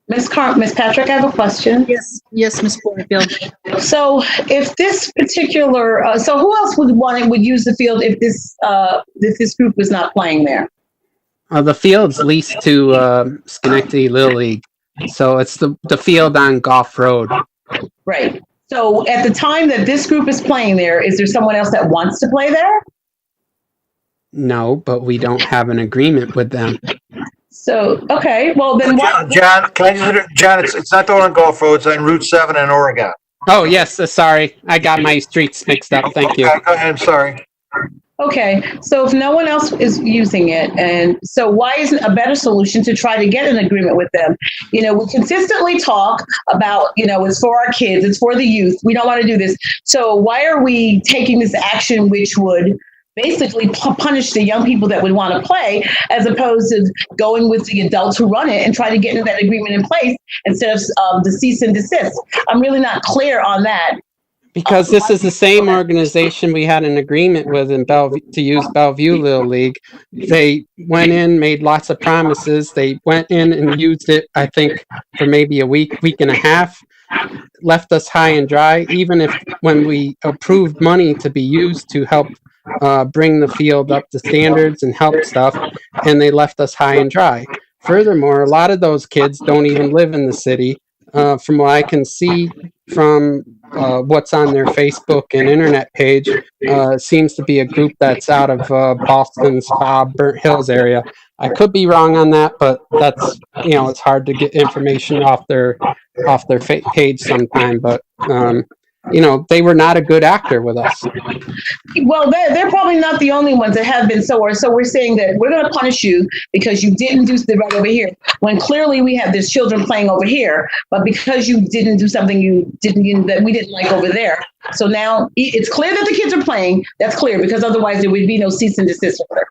Miss Patrick, I have a question. Yes, Ms. Porterfield. So if this particular, so who else would use the field if this group was not playing there? The field's leased to Schenectady Little League, so it's the field on Golf Road. Right. So at the time that this group is playing there, is there someone else that wants to play there? No, but we don't have an agreement with them. So, okay, well then what? John, John, it's not the one on Gulf Road, it's on Route 7 in Oregon. Oh, yes, sorry. I got my streets mixed up. Thank you. Okay, go ahead, I'm sorry. Okay, so if no one else is using it, and so why isn't a better solution to try to get an agreement with them? You know, we consistently talk about, you know, it's for our kids, it's for the youth. We don't want to do this. So why are we taking this action which would basically punish the young people that would want to play, as opposed to going with the adults who run it and try to get that agreement in place instead of the cease and desist? I'm really not clear on that. Because this is the same organization we had an agreement with in Bellevue to use Bellevue Little League. They went in, made lots of promises. They went in and used it, I think, for maybe a week and a half, left us high and dry, even if when we approved money to be used to help bring the field up to standards and help stuff, and they left us high and dry. Furthermore, a lot of those kids don't even live in the city. From what I can see from what's on their Facebook and internet page, seems to be a group that's out of Boston, Spa, Burnt Hills area. I could be wrong on that, but that's, you know, it's hard to get information off their page sometime. But you know, they were not a good actor with us. Well, they're probably not the only ones that have been so we're saying that we're going to punish you because you didn't do the right over here, when clearly we have these children playing over here, but because you didn't do something that we didn't like over there. So now it's clear that the kids are playing. That's clear, because otherwise there would be no cease and desist order.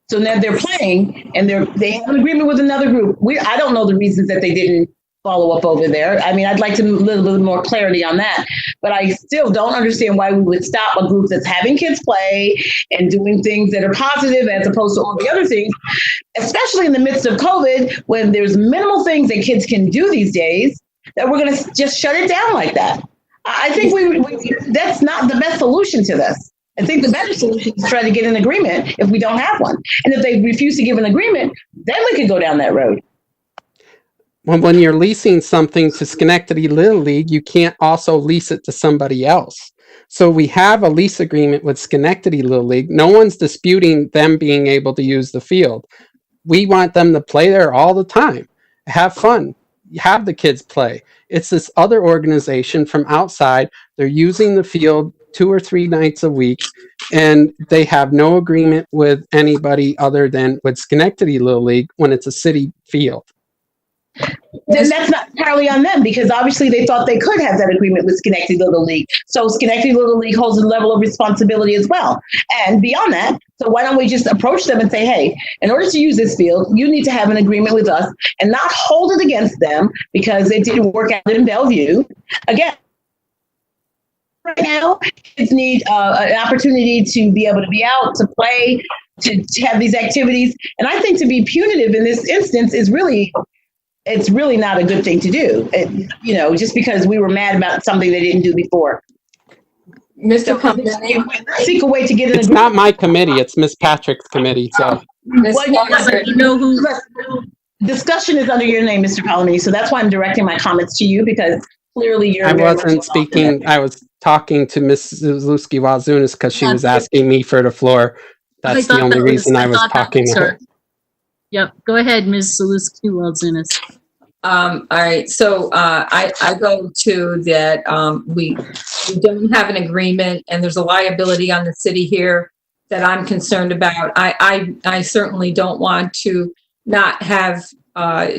So now they're playing and they have an agreement with another group. I don't know the reasons that they didn't follow up over there. I mean, I'd like a little bit more clarity on that, but I still don't understand why we would stop a group that's having kids play and doing things that are positive as opposed to all the other things, especially in the midst of COVID, when there's minimal things that kids can do these days, that we're going to just shut it down like that. I think that's not the best solution to this. I think the better solution is try to get an agreement if we don't have one. And if they refuse to give an agreement, then we could go down that road. When you're leasing something to Schenectady Little League, you can't also lease it to somebody else. So we have a lease agreement with Schenectady Little League. No one's disputing them being able to use the field. We want them to play there all the time. Have fun. Have the kids play. It's this other organization from outside. They're using the field 2 or 3 nights a week, and they have no agreement with anybody other than with Schenectady Little League when it's a city field. Then that's not entirely on them, because obviously they thought they could have that agreement with Schenectady Little League. So Schenectady Little League holds a level of responsibility as well. And beyond that, so why don't we just approach them and say, hey, in order to use this field, you need to have an agreement with us, and not hold it against them because it didn't work out in Bellevue. Again, right now, kids need an opportunity to be able to be out, to play, to have these activities. And I think to be punitive in this instance is it's really not a good thing to do, you know, just because we were mad about something they didn't do before. Mr. Company, seek a way to get an agreement. It's not my committee, it's Miss Patrick's committee. So, you know who discussion is under your name, Mr. Palomini. So that's why I'm directing my comments to you, because clearly you're. I wasn't speaking. I was talking to Ms. Zalewski-Walzunas because she was asking me for the floor. That's the only reason I was talking to her. Yep. Go ahead, Ms. Zalewski-Walzunas. All right. So I go to that we don't have an agreement, and there's a liability on the city here that I'm concerned about. I certainly don't want to not have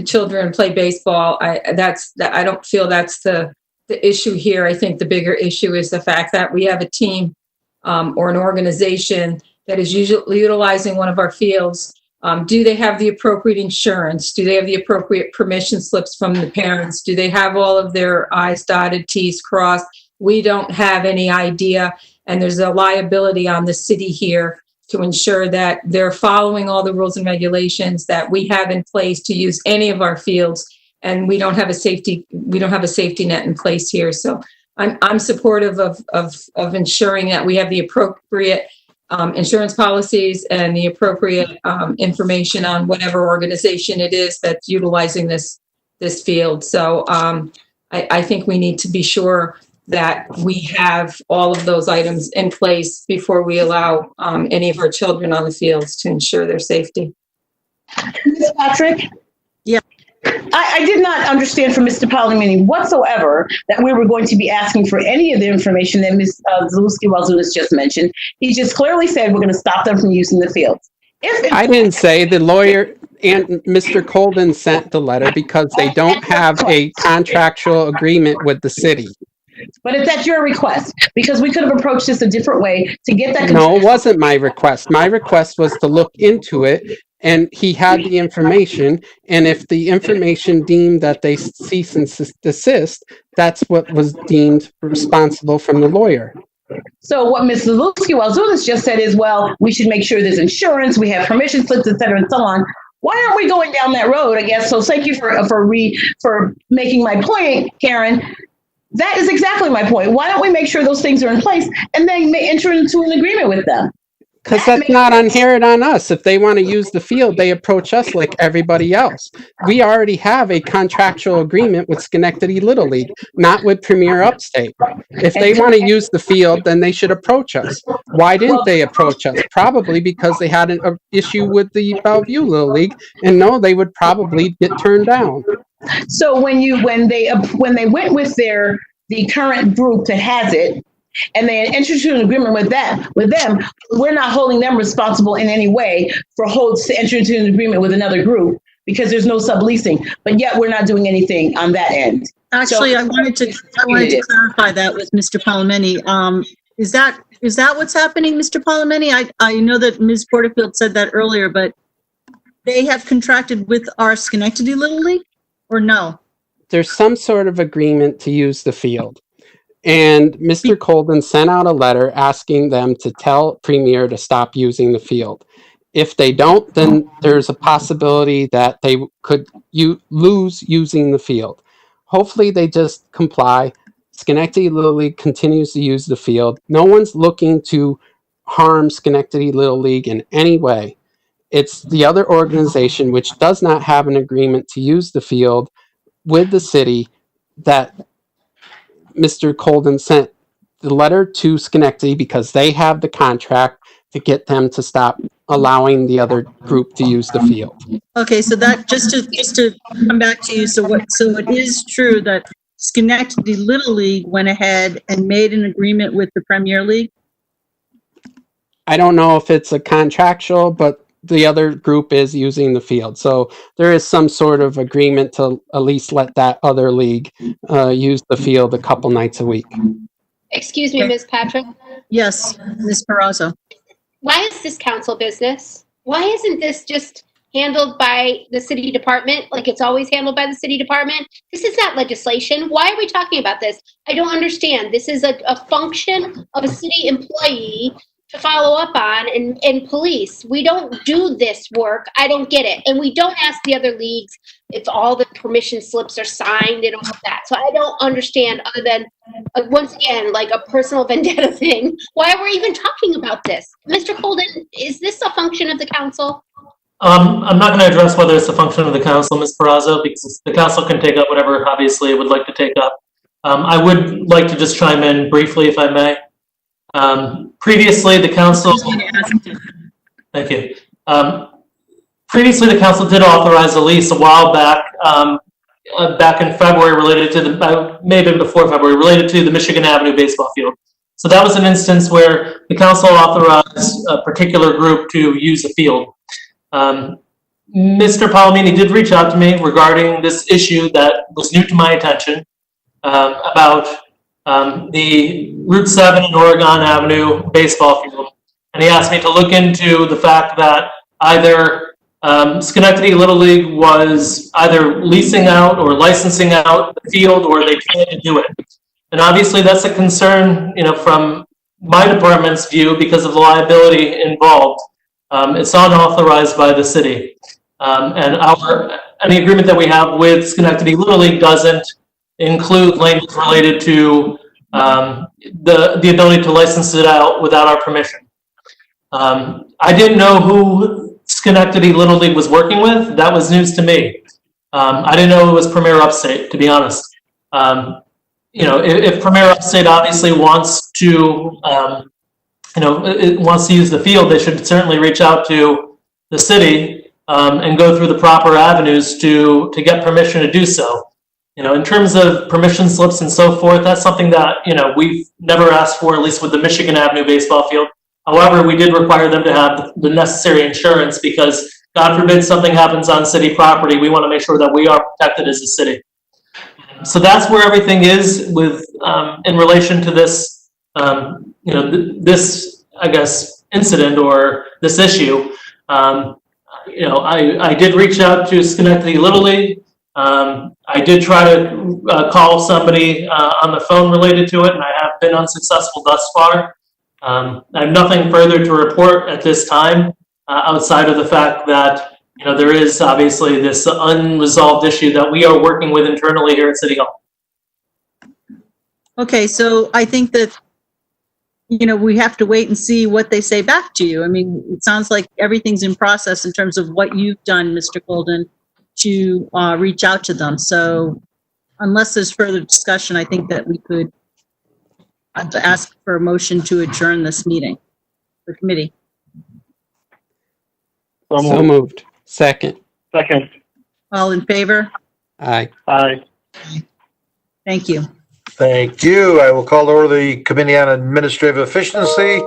children play baseball. I don't feel that's the issue here. I think the bigger issue is the fact that we have a team or an organization that is usually utilizing one of our fields. Do they have the appropriate insurance? Do they have the appropriate permission slips from the parents? Do they have all of their I's dotted, T's crossed? We don't have any idea. And there's a liability on the city here to ensure that they're following all the rules and regulations that we have in place to use any of our fields. And we don't have a safety net in place here. So I'm supportive of ensuring that we have the appropriate insurance policies and the appropriate information on whatever organization it is that's utilizing this field. So I think we need to be sure that we have all of those items in place before we allow any of our children on the fields to ensure their safety. Ms. Patrick? Yeah. I did not understand from Mr. Palomini whatsoever that we were going to be asking for any of the information that Ms. Zalewski-Walzunas just mentioned. He just clearly said we're going to stop them from using the fields. I didn't say. The lawyer and Mr. Colden sent the letter because they don't have a contractual agreement with the city. But if that's your request, because we could have approached this a different way to get that. No, it wasn't my request. My request was to look into it, and he had the information, and if the information deemed that they cease and desist, that's what was deemed responsible from the lawyer. So what Ms. Zalewski-Walzunas just said is, well, we should make sure there's insurance, we have permission slips, et cetera, and so on. Why aren't we going down that road, I guess? So thank you for making my point, Karen. That is exactly my point. Why don't we make sure those things are in place and then enter into an agreement with them? Because that's not inherent on us. If they want to use the field, they approach us like everybody else. We already have a contractual agreement with Schenectady Little League, not with Premier Upstate. If they want to use the field, then they should approach us. Why didn't they approach us? Probably because they had an issue with the Bellevue Little League, and no, they would probably get turned down. So when they went with the current group that has it, and they entered into an agreement with them, we're not holding them responsible in any way for entering into an agreement with another group because there's no subleasing. But yet we're not doing anything on that end. Actually, so, I wanted to clarify that with Mr. Palomini. Is that what's happening, Mr. Palomini? I know that Ms. Porterfield said that earlier, but they have contracted with our Schenectady Little League, or no? There's some sort of agreement to use the field. And Mr. Colden sent out a letter asking them to tell Premier to stop using the field. If they don't, then there's a possibility that they could lose using the field. Hopefully they just comply. Schenectady Little League continues to use the field. No one's looking to harm Schenectady Little League in any way. It's the other organization which does not have an agreement to use the field with the city that Mr. Colden sent the letter to Schenectady because they have the contract to get them to stop allowing the other group to use the field. Okay, so that just to come back to you, so it is true that Schenectady Little League went ahead and made an agreement with the Premier League? I don't know if it's a contractual, but the other group is using the field. So there is some sort of agreement to at least let that other league use the field a couple nights a week. Excuse me, Ms. Patrick. Yes, Ms. Perazzo. Why is this council business? Why isn't this just handled by the city department like it's always handled by the city department? This is not legislation. Why are we talking about this? I don't understand. This is a function of a city employee to follow up on and police. We don't do this work. I don't get it. And we don't ask the other leagues if all the permission slips are signed and all of that. So I don't understand, other than, once again, like a personal vendetta thing, why we're even talking about this. Mr. Colden, is this a function of the council? I'm not going to address whether it's a function of the council, Ms. Perazzo, because the council can take up whatever, obviously, it would like to take up. I would like to just chime in briefly, if I may. Previously, the council. Thank you. Previously, the council did authorize a lease a while back, back in February, related to the maybe before February, related to the Michigan Avenue baseball field. So that was an instance where the council authorized a particular group to use the field. Mr. Palomini did reach out to me regarding this issue that was new to my attention about the Route 7 and Oregon Avenue baseball field. And he asked me to look into the fact that either Schenectady Little League was either leasing out or licensing out the field, or they planned to do it. And obviously that's a concern, from my department's view because of the liability involved. It's unauthorized by the city. And any agreement that we have with Schenectady Little League doesn't include language related to the ability to license it out without our permission. I didn't know who Schenectady Little League was working with. That was news to me. I didn't know it was Premier Upstate, to be honest. If Premier Upstate obviously wants to, it wants to use the field, they should certainly reach out to the city and go through the proper avenues to get permission to do so. In terms of permission slips and so forth, that's something that, we've never asked for, at least with the Michigan Avenue baseball field. However, we did require them to have the necessary insurance because, God forbid, something happens on city property. We want to make sure that we are protected as a city. So that's where everything is with in relation to this, this, I guess, incident or this issue. I did reach out to Schenectady Little League. I did try to call somebody on the phone related to it, and I have been unsuccessful thus far. I have nothing further to report at this time, outside of the fact that there is obviously this unresolved issue that we are working with internally here at City Hall. Okay, so I think that, we have to wait and see what they say back to you. I mean, it sounds like everything's in process in terms of what you've done, Mr. Golden, to reach out to them. So unless there's further discussion, I think that we could ask for a motion to adjourn this meeting, the committee. So moved. Second. Second. All in favor? Aye. Aye. Thank you. Thank you. I will call to order the Committee on Administrative Efficiency.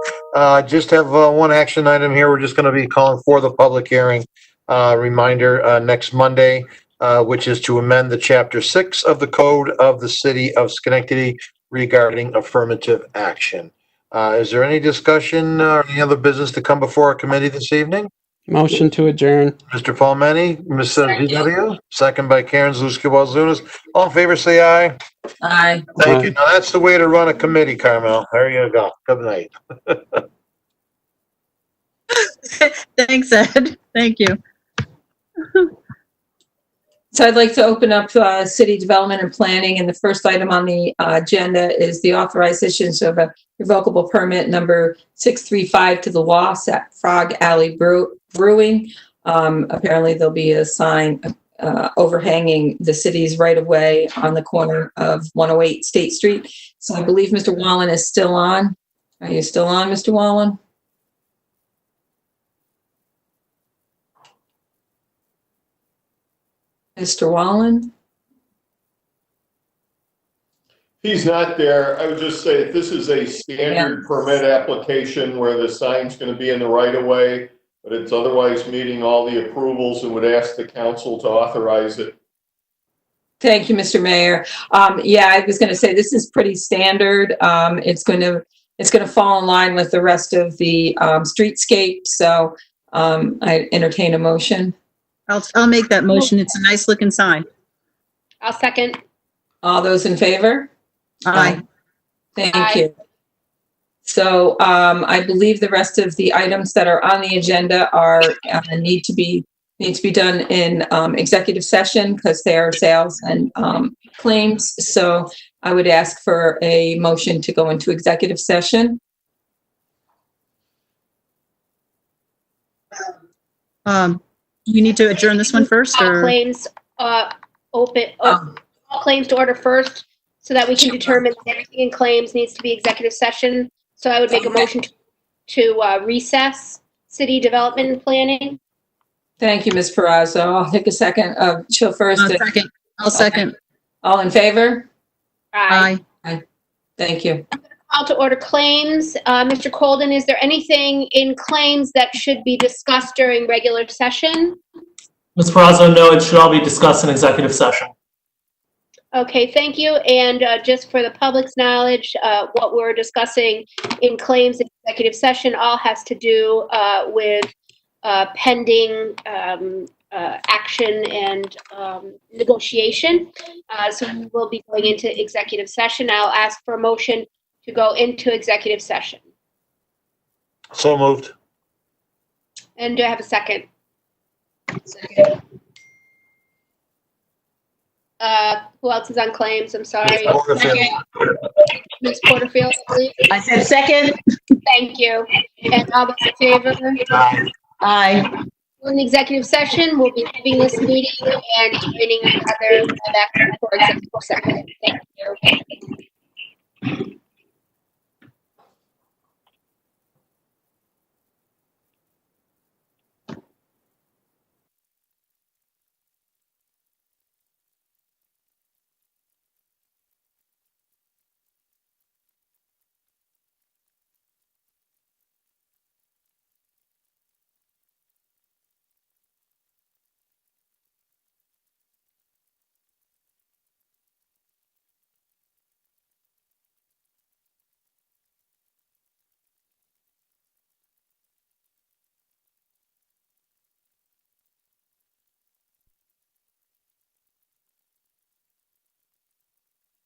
Just have one action item here. We're just going to be calling for the public hearing. Reminder, next Monday, which is to amend the Chapter 6 of the Code of the City of Schenectady regarding affirmative action. Is there any discussion or any other business to come before our committee this evening? Motion to adjourn. Mr. Palmetti, Ms. VW, second by Karen Zluski-Walzunas. All in favor, say aye. Aye. Thank you. Now, that's the way to run a committee, Carmel. There you go. Good night. Thanks, Ed. Thank you. So I'd like to open up city development and planning, and the first item on the agenda is the authorization of a revocable permit number 635 to the Loss at Frog Alley Brewing. Apparently there'll be a sign overhanging the city's right-of-way on the corner of 108 State Street. So I believe Mr. Wallen is still on. Are you still on, Mr. Wallen? Mr. Wallen? He's not there. I would just say this is a standard permit application where the sign's going to be in the right of way, but it's otherwise meeting all the approvals and would ask the council to authorize it. Thank you, Mr. Mayor. Yeah, I was going to say this is pretty standard. It's going to fall in line with the rest of the streetscape. So I entertain a motion. I'll make that motion. It's a nice looking sign. I'll second. All those in favor? Aye. Thank you. So I believe the rest of the items that are on the agenda are need to be done in executive session because they are sales and claims. So I would ask for a motion to go into executive session. You need to adjourn this one first, or? All claims all claims to order first, so that we can determine that everything in claims needs to be executive session. So I would make a motion to recess city development and planning. Thank you, Ms. Perazzo. I'll take a second. She'll first. Second. I'll second. Okay. All in favor? Aye. Aye. Thank you. Call to order claims. Mr. Colden, is there anything in claims that should be discussed during regular session? Ms. Perazzo, no, it should all be discussed in executive session. Okay, thank you. And just for the public's knowledge, what we're discussing in claims in executive session all has to do with pending action and negotiation. So we will be going into executive session. I'll ask for a motion to go into executive session. So moved. And do I have a second? Second. Who else is on claims? I'm sorry. Porterfield. Ms. Porterfield, I believe. I said second. Thank you. And all those in favor? Aye. In the executive session, we'll be leaving this meeting and joining another back for executive session. Thank you.